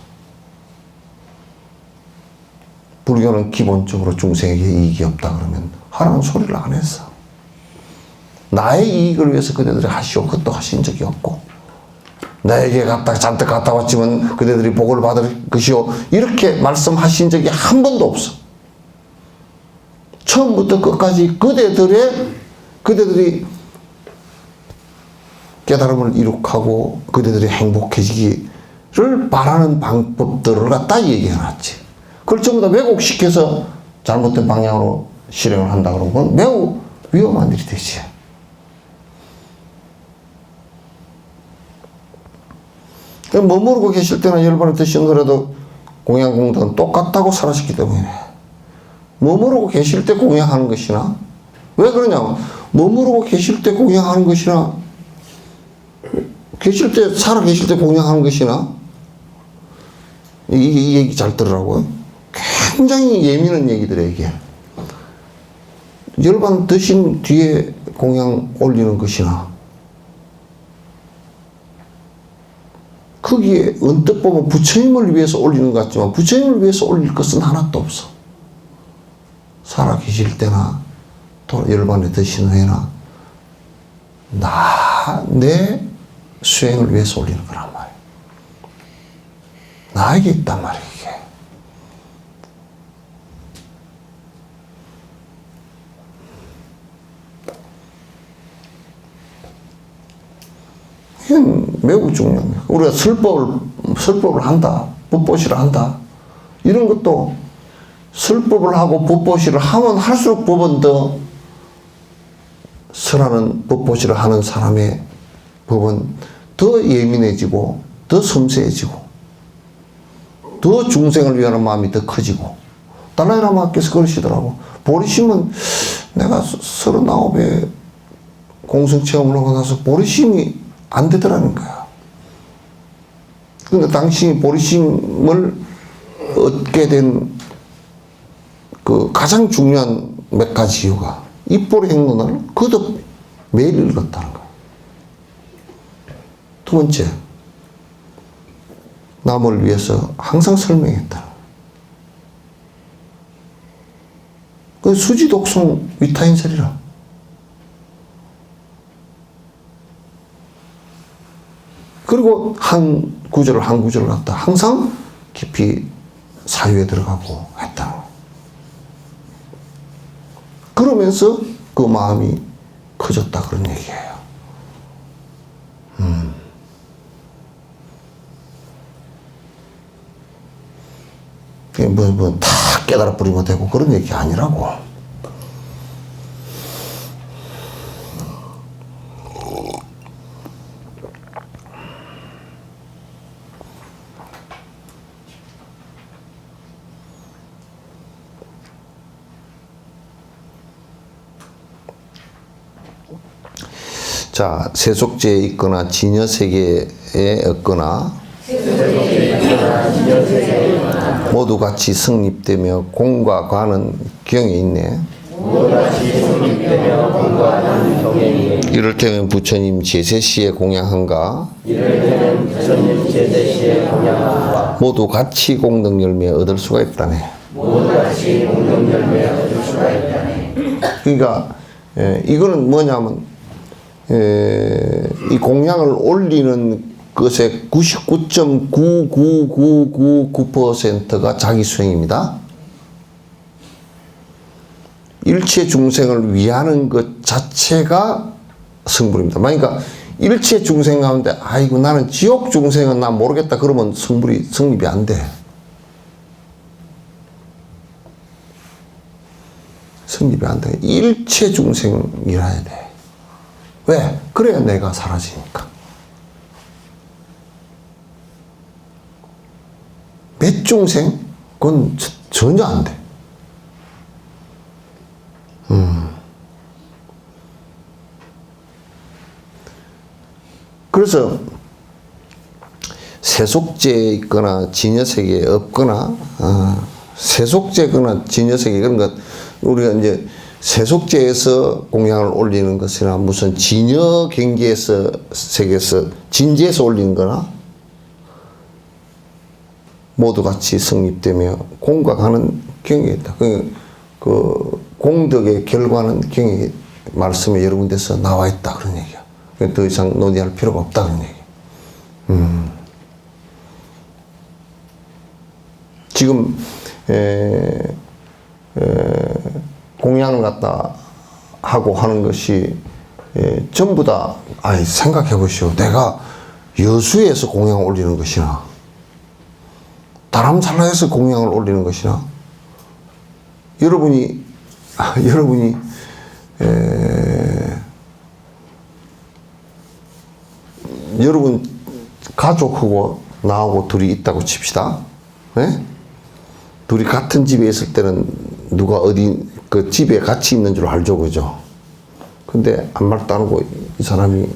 [SPEAKER 1] 불교는 기본적으로 중생에게 이익이 없다 그러면 하라는 소리를 안 했어. 나의 이익을 위해서 그대들이 하시오, 그것도 하신 적이 없고, 나에게 잔뜩 갖다 바치면 그대들이 복을 받을 것이오, 이렇게 말씀하신 적이 한 번도 없어. 처음부터 끝까지 그대들이 깨달음을 이룩하고 그대들이 행복해지기를 바라는 방법들을 갖다 얘기해놨지. 그걸 전부 다 왜곡시켜서 잘못된 방향으로 실행을 한다 그러면 매우 위험한 일이 되지. 머무르고 계실 때나 열반을 드시더라도 공양 공덕은 똑같다고 살아셨기 때문에, 머무르고 계실 때 공양하는 것이나, 왜 그러냐면 머무르고 계실 때 공양하는 것이나, 살아 계실 때 공양하는 것이나, 이 얘기 잘 들으라고요. 굉장히 예민한 얘기들이에요, 이게. 열반 드신 뒤에 공양 올리는 것이나, 거기에 언뜻 보면 부처님을 위해서 올리는 것 같지만 부처님을 위해서 올릴 것은 하나도 없어. 살아 계실 때나 또 열반에 드신 후에나 내 수행을 위해서 올리는 거란 말이야. 나에게 있단 말이야, 이게. 이건 매우 중요해요. 우리가 설법을 한다, 법보시를 한다, 이런 것도 설법을 하고 법보시를 하면 할수록 법은 더, 설하는 법보시를 하는 사람의 법은 더 예민해지고 더 섬세해지고 더 중생을 위하는 마음이 더 커지고. 달라이라마께서 그러시더라고. 보리심은 내가 39에 공성체험을 하고 나서 보리심이 안 되더라는 거야. 근데 당신이 보리심을 얻게 된 그 가장 중요한 몇 가지 이유가 입보리 행론을 거듭 매일 읽었다는 거예요. 두 번째, 남을 위해서 항상 설명했다는 거예요. 그 수지 독송 위타인설이라. 그리고 한 구절을 갖다 항상 깊이 사유에 들어가고 했다는 거예요. 그러면서 그 마음이 커졌다 그런 얘기예요. 다 깨달아 버리면 되고 그런 얘기 아니라고. 자, 세속제에 있거나 진여세계에 없거나 모두 같이 성립되며 공과 관은 경에 있네. 이럴 때는 부처님 제세시에 공양한가 모두 같이 공덕 열매 얻을 수가 있다네. 그러니까 이거는 뭐냐면 이 공양을 올리는 것의 99.99999%가 자기 수행입니다. 일체 중생을 위하는 것 자체가 성불입니다. 그러니까 일체 중생 가운데 아이고 나는 지옥 중생은 나 모르겠다 그러면 성립이 안 돼. 성립이 안 돼. 일체 중생이라야 돼. 왜? 그래야 내가 사라지니까. 몇 중생? 그건 전혀 안 돼. 그래서 세속제에 있거나 진여세계에 없거나 세속제거나 진여세계 그런 것 우리가 이제 세속제에서 공양을 올리는 것이나 무슨 진여 경계에서 세계에서 진지에서 올리는 거나 모두 같이 성립되며 공과 가는 경에 있다. 그 공덕의 결과는 경에 말씀에 여러 군데서 나와 있다 그런 얘기야. 더 이상 논의할 필요가 없다 그런 얘기. 지금 공양을 갖다 하고 하는 것이 전부 다 생각해 보시오. 내가 여수에서 공양을 올리는 것이나 다람살라에서 공양을 올리는 것이나 여러분이 여러분 가족하고 나하고 둘이 있다고 칩시다. 네? 둘이 같은 집에 있을 때는 누가 어디 그 집에 같이 있는 줄 알죠, 그죠? 근데 아무 말도 안 하고 이 사람이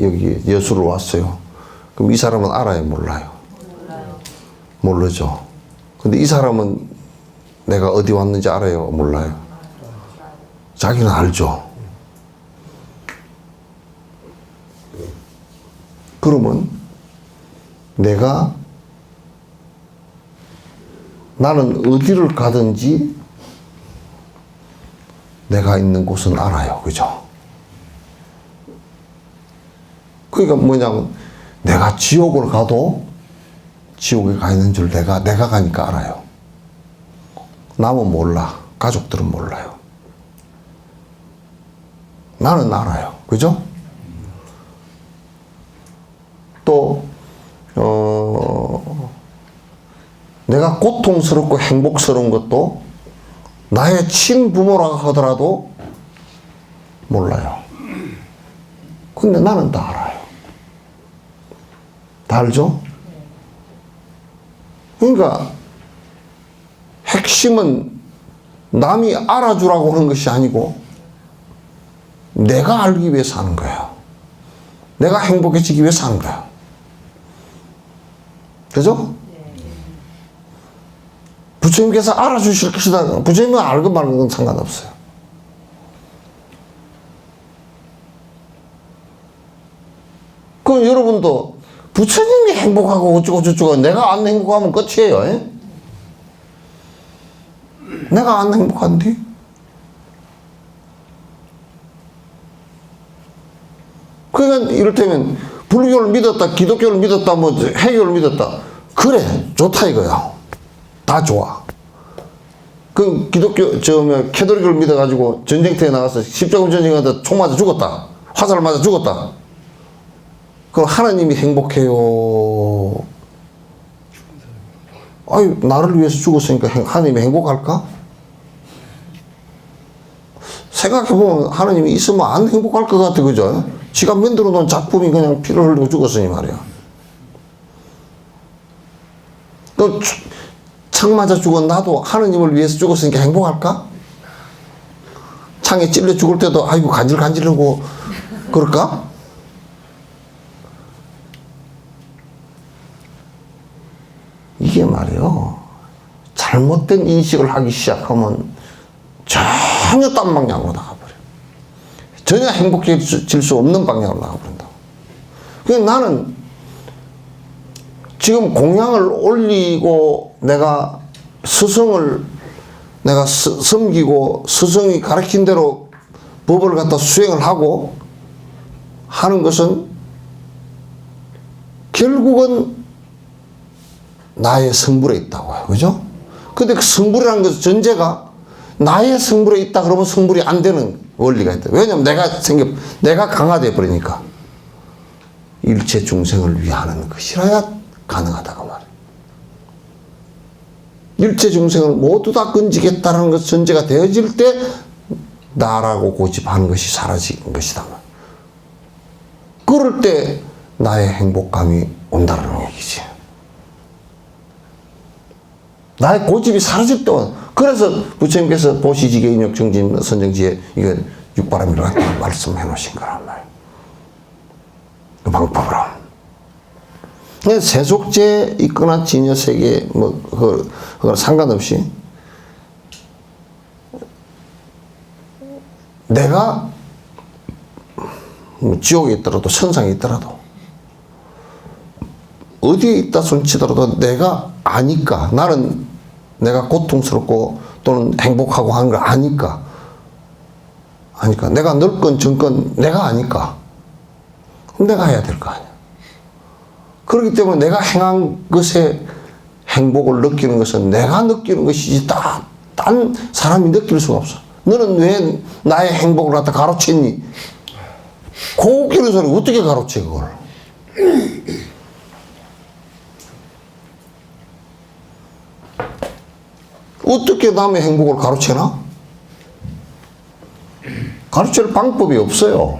[SPEAKER 1] 여기 여수로 왔어요. 그럼 이 사람은 알아요, 몰라요? 모르죠. 근데 이 사람은 내가 어디 왔는지 알아요, 몰라요? 자기는 알죠. 그러면 나는 어디를 가든지 내가 있는 곳은 알아요. 그죠? 그러니까 뭐냐면 내가 지옥을 가도 지옥에 가 있는 줄 내가 가니까 알아요. 남은 몰라. 가족들은 몰라요. 나는 알아요. 그죠? 또 내가 고통스럽고 행복스러운 것도 나의 친부모라고 하더라도 몰라요. 근데 나는 다 알아요. 다 알죠? 그러니까 핵심은 남이 알아주라고 하는 것이 아니고 내가 알기 위해서 하는 거예요. 내가 행복해지기 위해서 하는 거예요. 그죠?
[SPEAKER 2] 네.
[SPEAKER 1] 부처님께서 알아주실 것이다. 부처님은 알고 말고 건 상관없어요. 그럼 여러분도 부처님이 행복하고 어쩌고 저쩌고 내가 안 행복하면 끝이에요. 에? 내가 안 행복한데? 그러니까 이를테면 불교를 믿었다, 기독교를 믿었다, 뭐 해교를 믿었다. 그래, 좋다 이거야. 다 좋아. 그 기독교, 캐톨릭을 믿어가지고 전쟁터에 나가서 십자군 전쟁하다 총 맞아 죽었다. 화살 맞아 죽었다. 그럼 하나님이 행복해요? 아유, 나를 위해서 죽었으니까 하나님이 행복할까? 생각해보면 하나님이 있으면 안 행복할 것 같아, 그죠? 지가 만들어 놓은 작품이 그냥 피를 흘리고 죽었으니 말이야. 또 창 맞아 죽은 나도 하나님을 위해서 죽었으니까 행복할까? 창에 찔려 죽을 때도 아이고 간질간질하고 그럴까? 이게 말이요, 잘못된 인식을 하기 시작하면 전혀 딴 방향으로 나가버려. 전혀 행복해질 수 없는 방향으로 나가버린다. 그래서 나는 지금 공양을 올리고 내가 스승을 내가 섬기고 스승이 가르친 대로 법을 갖다 수행을 하고 하는 것은 결국은 나의 성불에 있다고요. 그죠? 근데 그 성불이라는 것은 전제가 나의 성불에 있다 그러면 성불이 안 되는 원리가 있다. 왜냐면 내가 강화되어 버리니까. 일체 중생을 위하는 것이라야 가능하다고 말이에요. 일체 중생을 모두 다 건지겠다는 것 전제가 되어질 때 나라고 고집하는 것이 사라진 것이다. 그럴 때 나의 행복감이 온다는 얘기지. 나의 고집이 사라질 동안. 그래서 부처님께서 보시지계 인욕 정진 선정지에 이건 육바람이라고 말씀해 놓으신 거란 말이에요. 그 방법으로. 세속제 있거나 진여세계 그거 상관없이 내가 지옥에 있더라도 천상에 있더라도 어디에 있다 손치더라도 내가 아니까, 나는 내가 고통스럽고 또는 행복하고 하는 걸 아니까 내가 넓건 적건 내가 아니까 내가 해야 될 거 아니야. 그렇기 때문에 내가 행한 것에 행복을 느끼는 것은 내가 느끼는 것이지 딴 사람이 느낄 수가 없어. 너는 왜 나의 행복을 갖다 가로챘니? 고기는 소리 어떻게 가로채 그걸? 어떻게 남의 행복을 가로채나? 가로챌 방법이 없어요.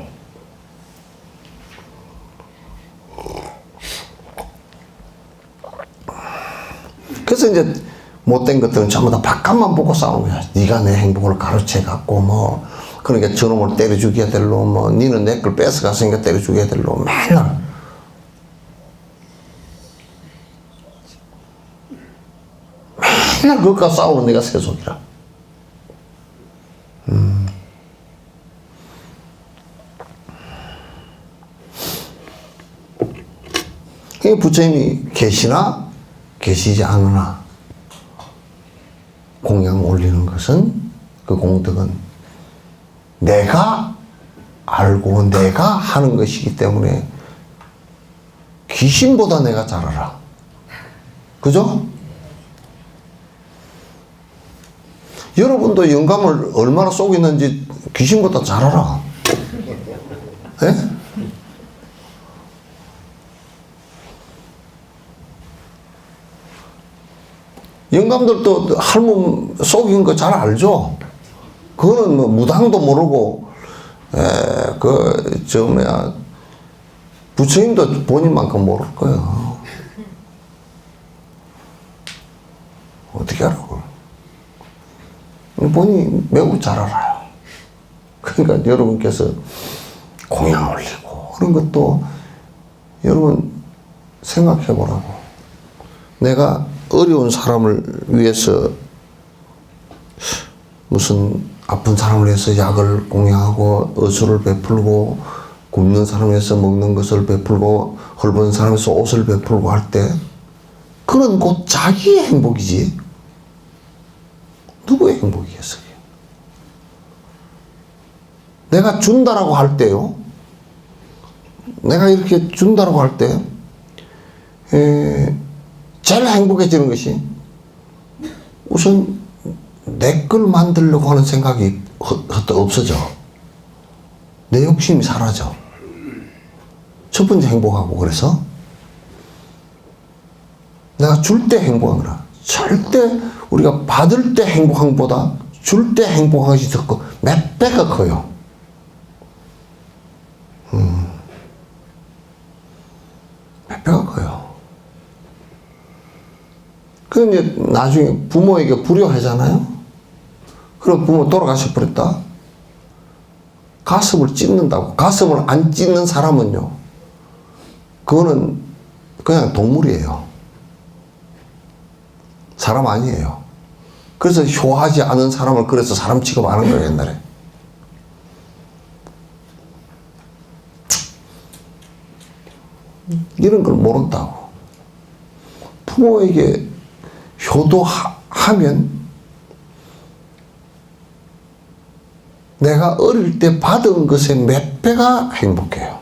[SPEAKER 1] 그래서 이제 못된 것들은 전부 다 바깥만 보고 싸우는 거야. 네가 내 행복을 가로채 갖고 그러니까 저놈을 때려 죽여야 될 놈, 니는 내 걸 뺏어갔으니까 때려 죽여야 될 놈, 맨날 그것과 싸우는 내가 세속이라. 부처님이 계시나 계시지 않으나 공양 올리는 것은 그 공덕은 내가 알고 내가 하는 것이기 때문에 귀신보다 내가 잘 알아. 그죠? 여러분도 영감을 얼마나 쏘고 있는지 귀신보다 잘 알아. 예? 영감들도 할멈 속인 거 잘 알죠? 그거는 뭐 무당도 모르고, 부처님도 본인만큼 모를 거예요. 어떻게 알아, 그걸? 본인이 매우 잘 알아요. 그러니까 여러분께서 공양 올리고, 그런 것도 여러분 생각해 보라고. 내가 어려운 사람을 위해서 무슨 아픈 사람을 위해서 약을 공양하고 의술을 베풀고 굶는 사람을 위해서 먹는 것을 베풀고 헐벗은 사람을 위해서 옷을 베풀고 할 때 그건 곧 자기의 행복이지 누구의 행복이겠어요? 내가 준다라고 할 때요, 내가 이렇게 준다라고 할 때 제일 행복해지는 것이 우선 내 걸 만들려고 하는 생각이 없어져. 내 욕심이 사라져. 첫 번째 행복하고. 그래서 내가 줄 때 행복한 거라. 절대 우리가 받을 때 행복한 것보다 줄 때 행복한 것이 더 커. 몇 배가 커요. 몇 배가 커요. 그럼 이제 나중에 부모에게 불효하잖아요. 그럼 부모 돌아가셔 버렸다. 가슴을 찢는다고. 가슴을 안 찢는 사람은요, 그거는 그냥 동물이에요. 사람 아니에요. 그래서 효하지 않은 사람을 그래서 사람 취급 안 한 거예요, 옛날에. 이런 걸 모른다고. 부모에게 효도하면 내가 어릴 때 받은 것의 몇 배가 행복해요.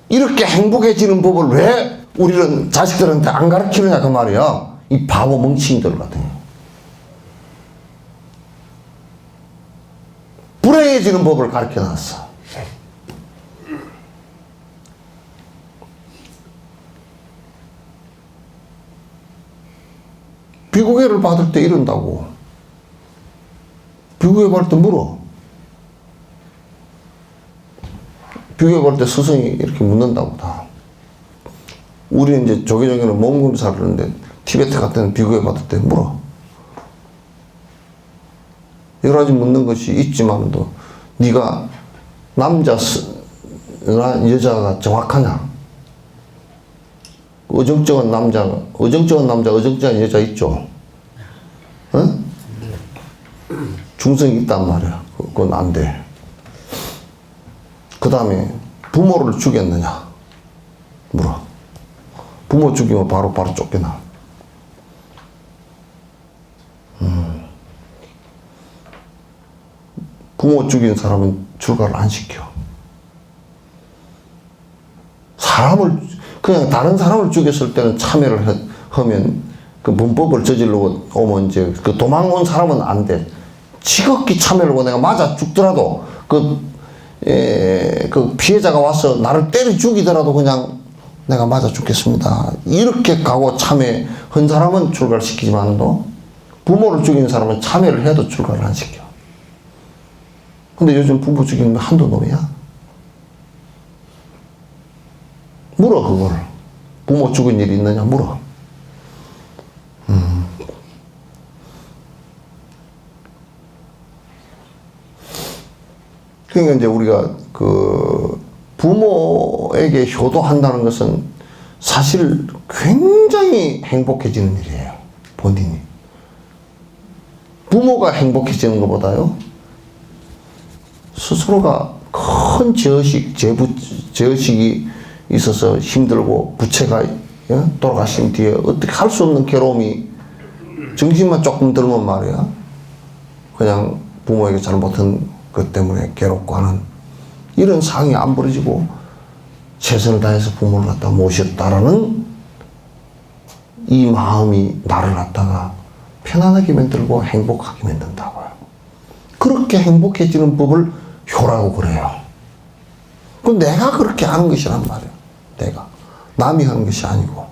[SPEAKER 1] 이렇게 행복해지는 법을 왜 우리는 자식들한테 안 가르치느냐 그 말이야. 이 바보 멍청이들 같은 거. 불행해지는 법을 가르쳐 놨어. 비구애를 받을 때 이런다고. 비구애 받을 때 물어. 비구애 받을 때 스승이 이렇게 묻는다고 다. 우리는 이제 조기종에는 몸검사를 하는데 티베트 같은 데는 비구애 받을 때 물어. 여러 가지 묻는 것이 있지만도 네가 남자나 여자가 정확하냐? 어정쩡한 남자, 어정쩡한 여자 있죠? 응? 중성이 있단 말이야. 그건 안 돼. 그 다음에 부모를 죽였느냐? 물어. 부모 죽이면 바로 쫓겨나. 부모 죽인 사람은 출가를 안 시켜. 그냥 다른 사람을 죽였을 때는 참여를 하면 그 범법을 저지르고 오면 이제 그 도망온 사람은 안 돼. 지극히 참여를 하고 내가 맞아 죽더라도 그 피해자가 와서 나를 때려 죽이더라도 그냥 내가 맞아 죽겠습니다. 이렇게 가고 참여한 사람은 출가를 시키지만도 부모를 죽인 사람은 참여를 해도 출가를 안 시켜. 근데 요즘 부모 죽이는 거 한두 놈이야? 물어, 그걸. 부모 죽은 일이 있느냐, 물어. 그러니까 이제 우리가 부모에게 효도한다는 것은 사실 굉장히 행복해지는 일이에요, 본인이. 부모가 행복해지는 것보다요, 스스로가 큰 죄의식이 있어서 힘들고 부채가 돌아가신 뒤에 어떻게 할 수 없는 괴로움이 정신만 조금 들면 말이야, 그냥 부모에게 잘못한 것 때문에 괴롭고 하는 이런 상황이 안 벌어지고 최선을 다해서 부모를 갖다 모셨다라는 이 마음이 나를 갖다가 편안하게 만들고 행복하게 만든다고요. 그렇게 행복해지는 법을 효라고 그래요. 그건 내가 그렇게 하는 것이란 말이에요. 내가. 남이 하는 것이 아니고.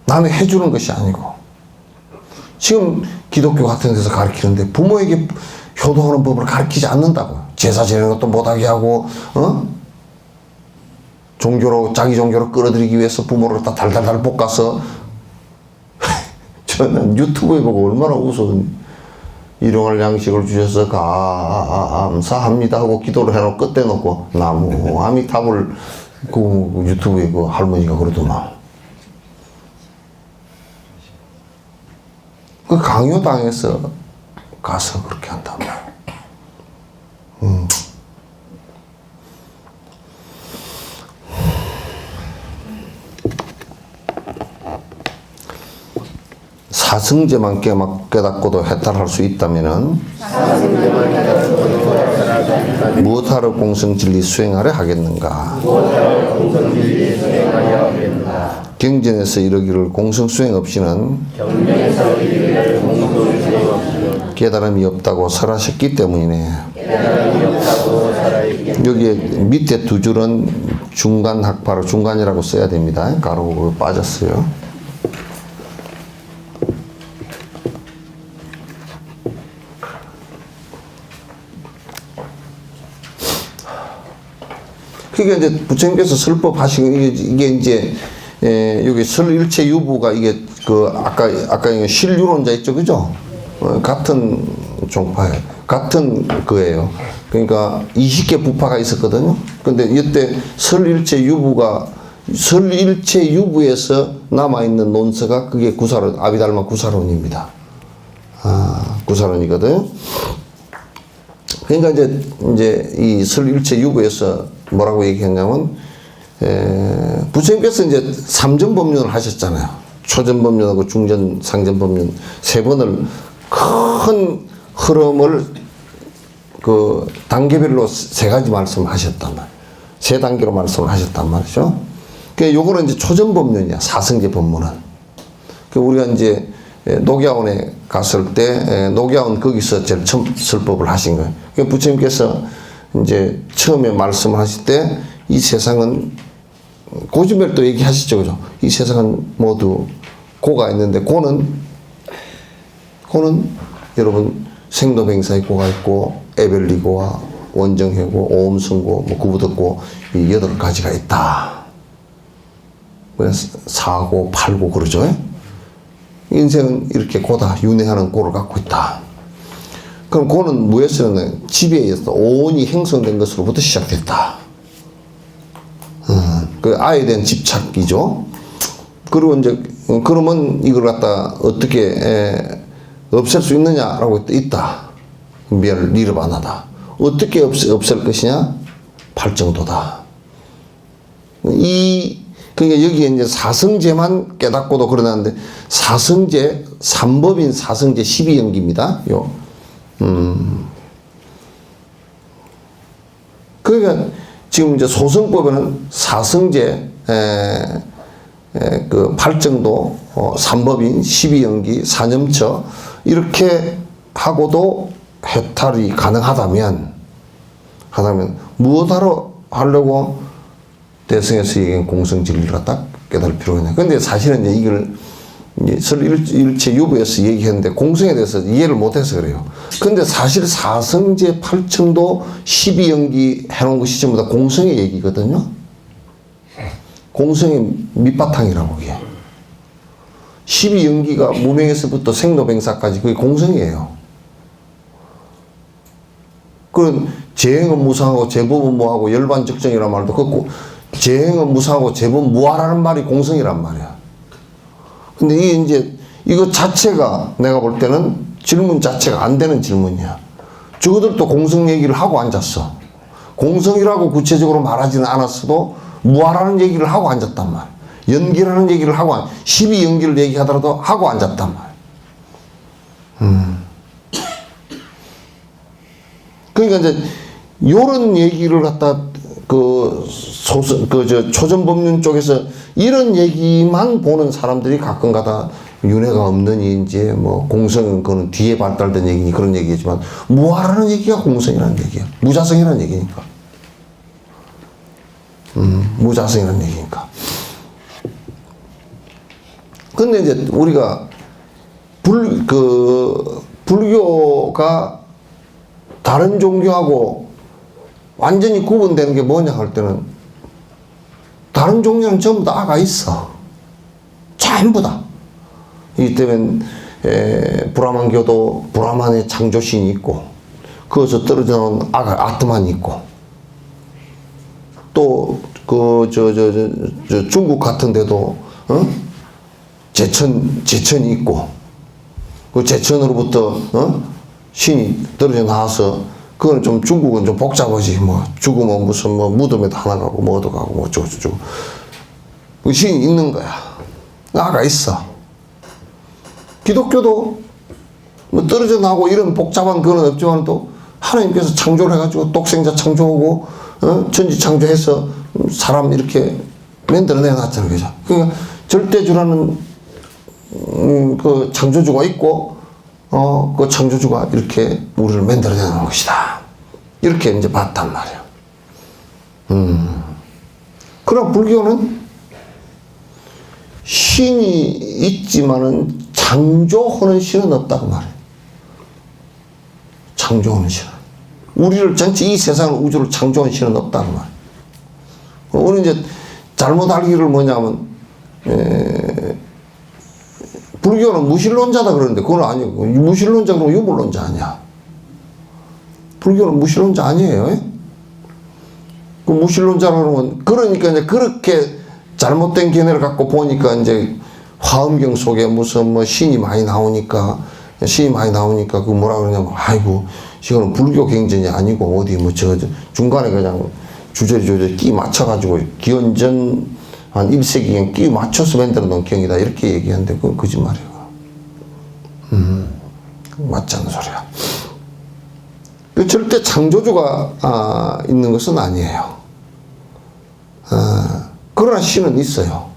[SPEAKER 1] 남이 해주는 것이 아니고. 지금 기독교 같은 데서 가르치는데 부모에게 효도하는 법을 가르치지 않는다고요. 제사 지내는 것도 못하게 하고, 자기 종교로 끌어들이기 위해서 부모를 다 달달달 볶아서 저는 유튜브에 보고 얼마나 웃었는지. 일용할 양식을 주셔서 감사합니다 하고 기도를 해놓고 끝에 놓고 나무 아미타불 그 유튜브에 그 할머니가 그러더만 그 강요당해서 가서 그렇게 한단 말이야. 사승제만 깨닫고도 해탈할 수 있다면은 무엇하러 공성진리 수행하려 하겠는가? 경전에서 이르기를 공성 수행 없이는 깨달음이 없다고 설하셨기 때문이네. 여기에 밑에 두 줄은 중간 학파로 중간이라고 써야 됩니다. 가로 빠졌어요. 그러니까 이제 부처님께서 설법 하시고 이게 이제 여기 설일체 유부가 이게 그 아까 실유론자 있죠, 그죠? 같은 종파예요. 같은 거예요. 그러니까 20개 부파가 있었거든요. 근데 이때 설일체 유부에서 남아 있는 논서가 그게 구사론 아비달마 구사론입니다. 구사론이거든. 그러니까 이제 이 설일체 유부에서 뭐라고 얘기했냐면 부처님께서 이제 3전 법륜을 하셨잖아요. 초전 법륜하고 중전, 상전 법륜 세 번을 큰 흐름을 그 단계별로 세 가지 말씀을 하셨단 말이에요. 세 단계로 말씀을 하셨단 말이죠. 그 요거는 이제 초전 법륜이야. 사성제 법문은. 그 우리가 이제 녹야원에 갔을 때 녹야원 거기서 제일 처음 설법을 하신 거예요. 그 부처님께서 이제 처음에 말씀을 하실 때 이 세상은 고지별도 얘기하시죠, 그죠? 이 세상은 모두 고가 있는데 고는 여러분 생로병사의 고가 있고 에벨리고와 원정회고 오음승고 뭐 구부덕고 이 8가지가 있다. 그래서 4고 8고 그러죠. 인생은 이렇게 고다 윤회하는 고를 갖고 있다. 그럼 고는 무에서는 지배에 의해서 오온이 형성된 것으로부터 시작됐다. 그 아에 대한 집착이죠. 그리고 이제 그러면 이걸 갖다 어떻게 없앨 수 있느냐라고 있다. 미를 니르바나다. 어떻게 없앨 것이냐? 발정도다. 그러니까 여기에 이제 사성제만 깨닫고도 그러는데 사성제 3법인 사성제 12연기입니다. 그러니까 지금 이제 소승법에는 사성제 그 발정도 3법인 12연기 4념처 이렇게 하고도 해탈이 가능하다면 무엇하러 하려고 대승에서 얘기한 공성진리를 갖다 깨달을 필요가 있냐. 근데 사실은 이제 이걸 설일체 유부에서 얘기했는데 공성에 대해서 이해를 못해서 그래요. 근데 사실 사성제 8층도 12연기 해놓은 것이 전부 다 공성의 얘기거든요. 공성의 밑바탕이라고 그게. 12연기가 무명에서부터 생로병사까지 그게 공성이에요. 그런 재행은 무상하고 제법은 무하고 열반적정이란 말도 그렇고 재행은 무상하고 제법은 무하라는 말이 공성이란 말이야. 근데 이거 자체가 내가 볼 때는 질문 자체가 안 되는 질문이야. 저들도 공성 얘기를 하고 앉았어. 공성이라고 구체적으로 말하지는 않았어도 무하라는 얘기를 하고 앉았단 말이야. 연기라는 얘기를 하고 12연기를 얘기하더라도 하고 앉았단 말이야. 그러니까 이제 요런 얘기를 갖다 초전법륜 쪽에서 이런 얘기만 보는 사람들이 가끔가다 윤회가 없느니 이제 뭐 공성은 그는 뒤에 발달된 얘기니 그런 얘기지만 무하라는 얘기가 공성이라는 얘기야. 무자성이라는 얘기니까. 무자성이라는 얘기니까. 근데 이제 우리가 불교가 다른 종교하고 완전히 구분되는 게 뭐냐 할 때는 다른 종교는 전부 다 아가 있어. 전부 다. 이 때문에 브라만교도 브라만의 창조신이 있고, 거기서 떨어져 나온 아트만이 있고, 또 중국 같은 데도 제천이 있고, 그 제천으로부터 신이 떨어져 나와서, 그거는 좀 중국은 좀 복잡하지. 뭐 죽으면 무슨 뭐 무덤에도 하나 가고 뭐 어디 가고 뭐 어쩌고저쩌고. 그 신이 있는 거야. 아가 있어. 기독교도 뭐 떨어져 나오고 이런 복잡한 그건 없지만 또 하나님께서 창조를 해가지고 독생자 창조하고 천지 창조해서 사람 이렇게 만들어내 놨잖아요. 그죠? 그러니까 절대주라는 그 창조주가 있고 그 창조주가 이렇게 우리를 만들어내 놓은 것이다. 이렇게 이제 봤단 말이에요. 그러나 불교는 신이 있지만은 창조하는 신은 없다고 말해요. 창조하는 신은. 우리를 전체 이 세상을 우주를 창조하는 신은 없다고 말해요. 우리 이제 잘못 알기를 뭐냐면, 불교는 무신론자다 그러는데 그건 아니고, 무신론자 그러면 유물론자 아니야. 불교는 무신론자 아니에요. 그 무신론자라 그러면, 그러니까 이제 그렇게 잘못된 견해를 갖고 보니까 이제 화엄경 속에 무슨 뭐 신이 많이 나오니까 그 뭐라 그러냐면, 아이고, 이거는 불교 경전이 아니고 어디 뭐 저 중간에 그냥 주저리 끼 맞춰가지고 기원전 한 1세기경 끼 맞춰서 만들어 놓은 경이다. 이렇게 얘기하는데 그건 거짓말이에요. 맞지 않는 소리야. 절대 창조주가 있는 것은 아니에요. 그러나 신은 있어요.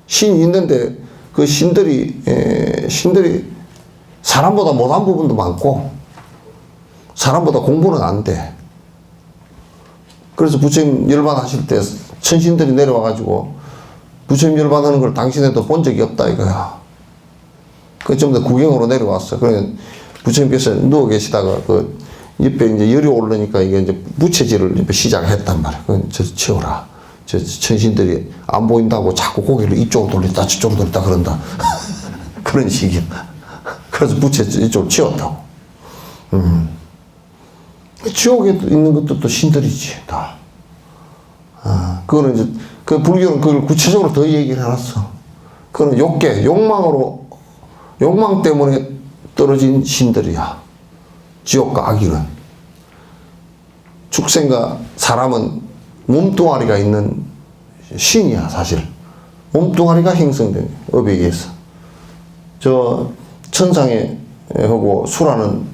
[SPEAKER 1] 신이 있는데 그 신들이 사람보다 못한 부분도 많고 사람보다 공부는 안 돼. 그래서 부처님 열반하실 때 천신들이 내려와가지고 부처님 열반하는 걸 당신에도 본 적이 없다 이거야. 그 전부 다 구경으로 내려왔어. 그래 부처님께서 누워 계시다가 그 옆에 이제 열이 오르니까 이게 이제 부채질을 시작했단 말이야. 그건 저 치워라. 저 천신들이 안 보인다고 자꾸 고개를 이쪽으로 돌린다 저쪽으로 돌린다 그런다. 그런 식이야. 그래서 부채질 이쪽으로 치웠다고. 지옥에 있는 것도 또 신들이지, 다. 그거는 이제, 그 불교는 그걸 구체적으로 더 얘기를 해놨어. 그거는 욕망 때문에 떨어진 신들이야. 지옥과 악인은. 축생과 사람은 몸뚱아리가 있는 신이야, 사실. 몸뚱아리가 형성된 업에 의해서. 저, 천상에 하고 수라는,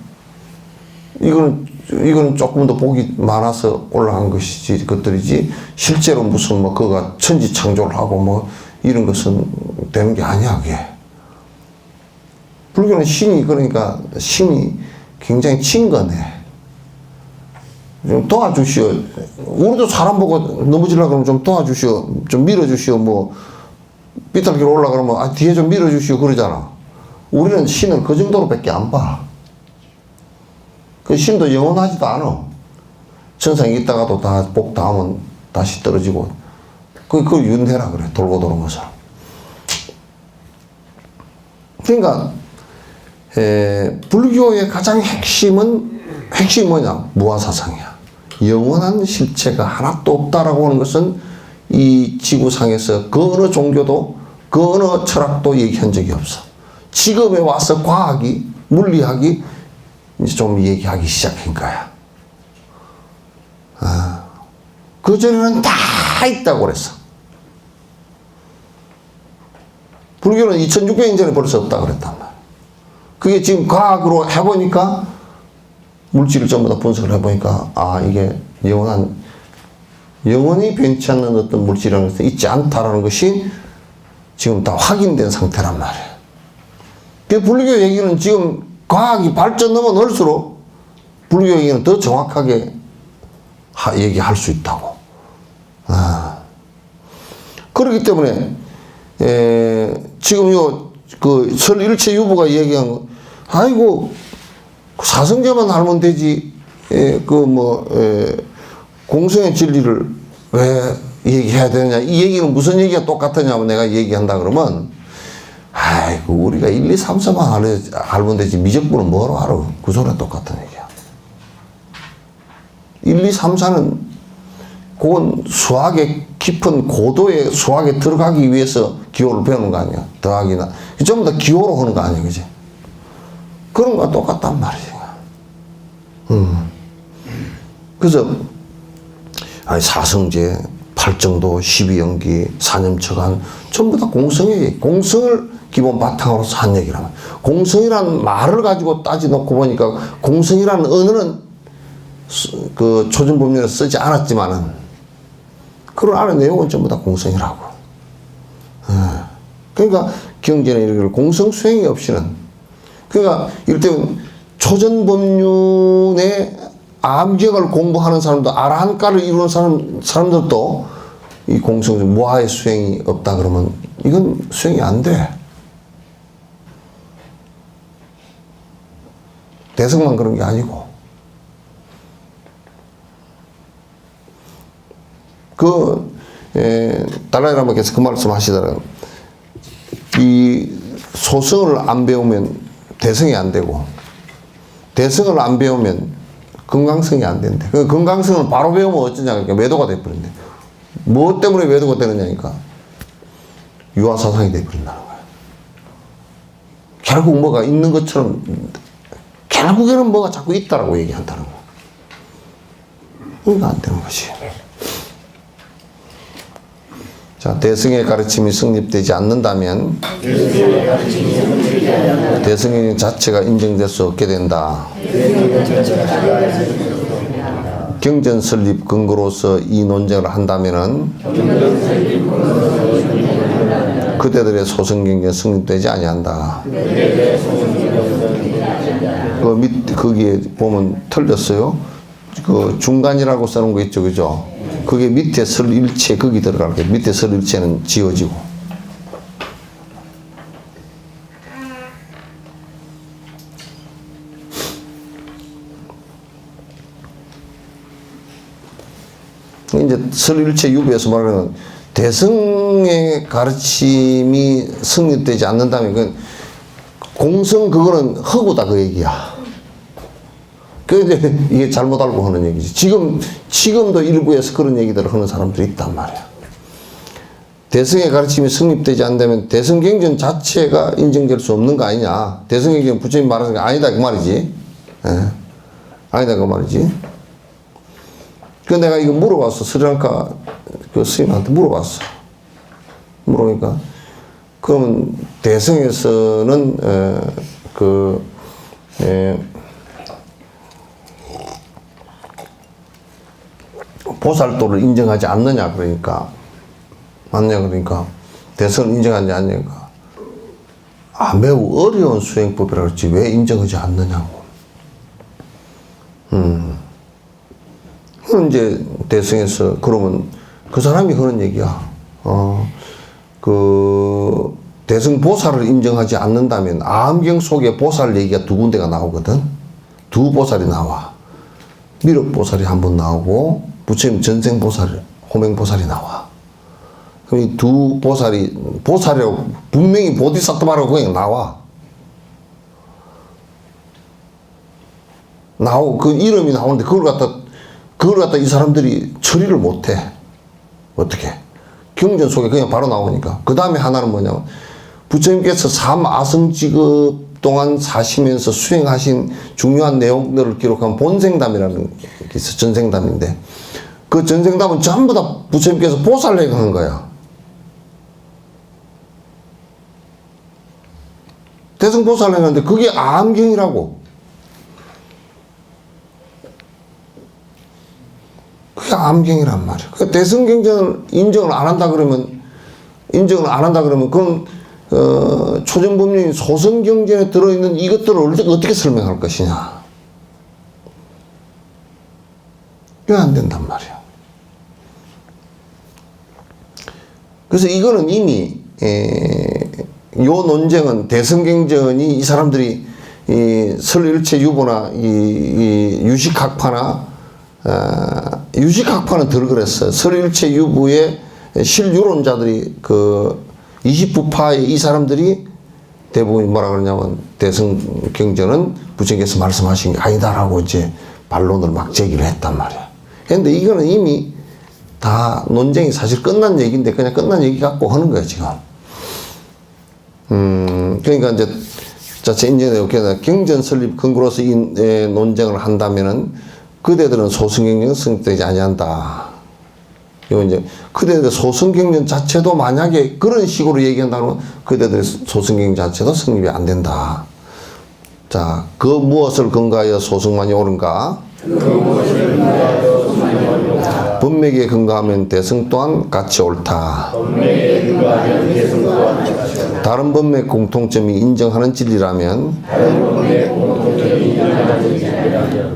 [SPEAKER 1] 이거는 조금 더 복이 많아서 올라간 것들이지, 실제로 무슨 뭐, 그가 천지 창조를 하고 뭐, 이런 것은 되는 게 아니야, 그게. 불교는 그러니까 신이 굉장히 친근해. 좀 도와주시오. 우리도 사람 보고 넘어지려고 그러면 좀 도와주시오. 좀 밀어주시오. 뭐, 삐뚤기로 올라가면, 뒤에 좀 밀어주시오. 그러잖아. 우리는 신을 그 정도로 밖에 안 봐. 그 신도 영원하지도 않아. 천상에 있다가도 다 복 닿으면 다시 떨어지고. 그걸 윤회라 그래. 돌고 도는 것을. 그러니까, 불교의 가장 핵심이 뭐냐? 무아사상이야. 영원한 실체가 하나도 없다라고 하는 것은 이 지구상에서 그 어느 종교도 그 어느 철학도 얘기한 적이 없어. 지금에 와서 과학이, 물리학이 이제 좀 얘기하기 시작한 거야. 그전에는 다 있다고 그랬어. 불교는 2600년 전에 벌써 없다고 그랬단 말이야. 그게 지금 과학으로 해보니까, 물질을 전부 다 분석을 해보니까, 이게 영원히 변치 않는 어떤 물질이라는 것은 있지 않다라는 것이 지금 다 확인된 상태란 말이에요. 그 불교 얘기는 지금 과학이 발전 넘어설수록 불교 얘기는 더 정확하게 얘기할 수 있다고. 그렇기 때문에, 지금 그 설일체 유부가 얘기한 거, 아이고, 사성제만 알면 되지, 공성의 진리를 왜 얘기해야 되느냐. 이 얘기는 무슨 얘기가 똑같으냐면 내가 얘기한다 그러면, 아이고 우리가 1, 2, 3, 4만 알면 되지 미적분은 뭐로 알아? 그 소리랑 똑같은 얘기야. 1, 2, 3, 4는 그건 수학의 깊은 고도의 수학에 들어가기 위해서 기호를 배우는 거 아니야. 더하기나 전부 다 기호로 하는 거 아니야, 그지? 그런 거와 똑같단 말이야. 그래서 아니 사성제, 팔정도, 12연기, 사념처간 전부 다 공성을 기본 바탕으로 한 얘기라면 공성이라는 말을 가지고 따지놓고 보니까 공성이라는 언어는 그 초전법률에 쓰지 않았지만은 그런 안에 내용은 전부 다 공성이라고. 그러니까 경제는 이런 공성 수행이 없이는 그러니까 이를테면 초전법륜의 암경을 공부하는 사람도 아라한가를 이루는 사람들도 이 공성 무아의 수행이 없다 그러면 이건 수행이 안 돼. 대성만 그런 게 아니고 달라이라마께서 그 말씀 하시더라고요. 이 소성을 안 배우면 대성이 안 되고 대성을 안 배우면 건강성이 안 된대. 그 건강성을 바로 배우면 어쩌냐 그러니까 외도가 돼버린대. 뭐 때문에 외도가 되느냐니까 유아사상이 돼버린다는 거야. 결국 뭐가 있는 것처럼 결국에는 뭐가 자꾸 있다라고 얘기한다는 거야. 그러니까 안 되는 것이. 자, 대승의 가르침이 성립되지 않는다면 대승의 자체가 인정될 수 없게 된다. 경전 설립 근거로서 이 논쟁을 한다면은 그대들의 소승경전 성립되지 아니한다. 거기에 보면 틀렸어요. 그 중간이라고 써놓은 거 있죠, 그죠? 그게 밑에 설일체 거기 들어갈 거예요. 밑에 설일체는 지워지고. 이제 설일체 유부에서 말하는 대성의 가르침이 성립되지 않는다면 그건 공성 그거는 허구다 그 얘기야. 그런데 이게 잘못 알고 하는 얘기지. 지금도 일부에서 그런 얘기들을 하는 사람들이 있단 말이야. 대성의 가르침이 성립되지 않는다면 대성경전 자체가 인정될 수 없는 거 아니냐. 대성경전 부처님 말하는 게 아니다 그 말이지. 예. 아니다 그 말이지. 그 내가 이거 물어봤어. 스리랑카 그 스님한테 물어봤어. 물어보니까 그러면 대성에서는 보살도를 인정하지 않느냐 그러니까 맞냐 그러니까 대성을 인정하지 않냐니까 매우 어려운 수행법이라 그랬지 왜 인정하지 않느냐고. 그럼 이제 대성에서 그러면 그 사람이 그런 얘기야. 그 대성 보살을 인정하지 않는다면 암경 속에 보살 얘기가 두 군데가 나오거든. 두 보살이 나와. 미륵 보살이 한 번 나오고 부처님 전생 보살, 호맹 보살이 나와. 그럼 이 두 보살이라고 분명히 보디사토바라고 그냥 나와. 그 이름이 나오는데 그걸 갖다 이 사람들이 처리를 못 해. 어떻게? 경전 속에 그냥 바로 나오니까. 그 다음에 하나는 뭐냐면, 부처님께서 삼아성직업 동안 사시면서 수행하신 중요한 내용들을 기록한 본생담이라는 게 있어. 전생담인데. 그 전생담은 전부 다 부처님께서 보살례가 한 거야. 대승보살례가 하는데 그게 암경이라고. 그게 암경이란 말이야. 그 대승경전을 인정을 안 한다 그러면 그건 초전법륜인 소승경전에 들어있는 이것들을 어떻게 설명할 것이냐. 이거 안 된단 말이야. 그래서 이거는 이미 요 논쟁은 대승경전이 이 사람들이 이 설일체 유보나 이 유식학파나 유식학파는 덜 그랬어요. 설일체 유부의 실유론자들이 그 29파의 이 사람들이 대부분이 뭐라 그러냐면 대승 경전은 부처님께서 말씀하신 게 아니다라고 이제 반론을 막 제기를 했단 말이야. 근데 이거는 이미 다 논쟁이 사실 끝난 얘기인데 그냥 끝난 얘기 갖고 하는 거야, 지금. 그러니까 이제 자체 이제 이렇게 경전 설립 근거로서 이 논쟁을 한다면은 그대들은 소승경전 성립되지 아니한다. 요 이제 그대들 소승경전 자체도 만약에 그런 식으로 얘기한다면 그대들의 소승경전 자체도 성립이 안 된다. 자, 그 무엇을 근거하여 소승만이 옳은가? 법맥에 근거하면 대승 또한 같이 옳다. 다른 법맥 공통점이 인정하는 진리라면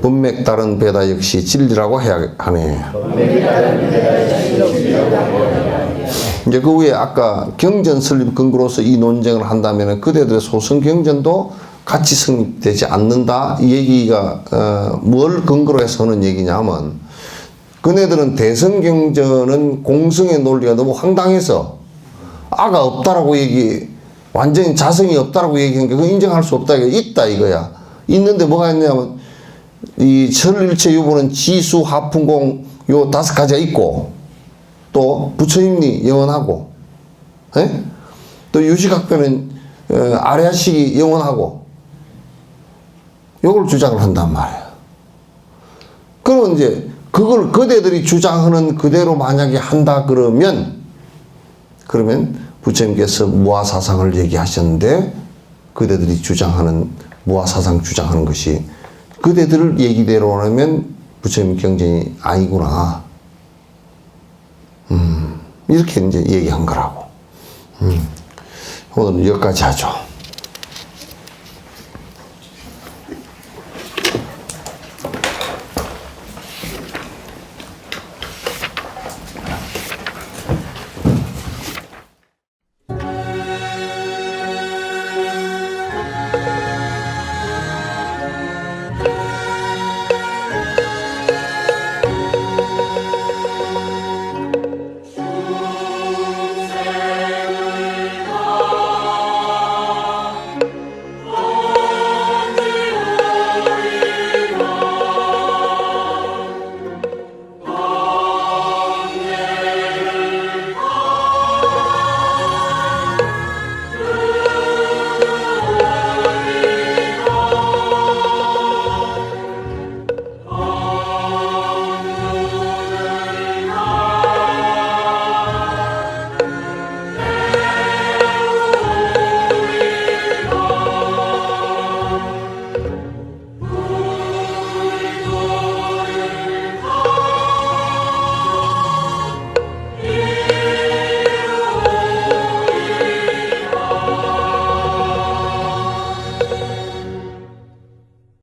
[SPEAKER 1] 법맥 다른 배다 역시 진리라고 해야 하네. 이제 그 위에 아까 경전 설립 근거로서 이 논쟁을 한다면 그대들의 소승 경전도 같이 성립되지 않는다. 이 얘기가 뭘 근거로 해서 하는 얘기냐면 그네들은 대승경전은 공성의 논리가 너무 황당해서 아가 없다라고 완전히 자성이 없다라고 얘기한 게 그거 인정할 수 없다. 있다 이거야. 있는데 뭐가 있냐면 이 설일체 유보는 지수, 하풍공 요 5가지가 있고 또 부처님이 영원하고 에? 또 유식학변은 아래아식이 영원하고 요걸 주장을 한단 말이에요. 그러면 이제 그걸 그대들이 주장하는 그대로 만약에 한다 그러면 부처님께서 무아사상을 얘기하셨는데 그대들이 주장하는 무아사상 주장하는 것이 그대들 얘기대로 하면 부처님 경전이 아니구나. 이렇게 이제 얘기한 거라고. 오늘은 여기까지 하죠.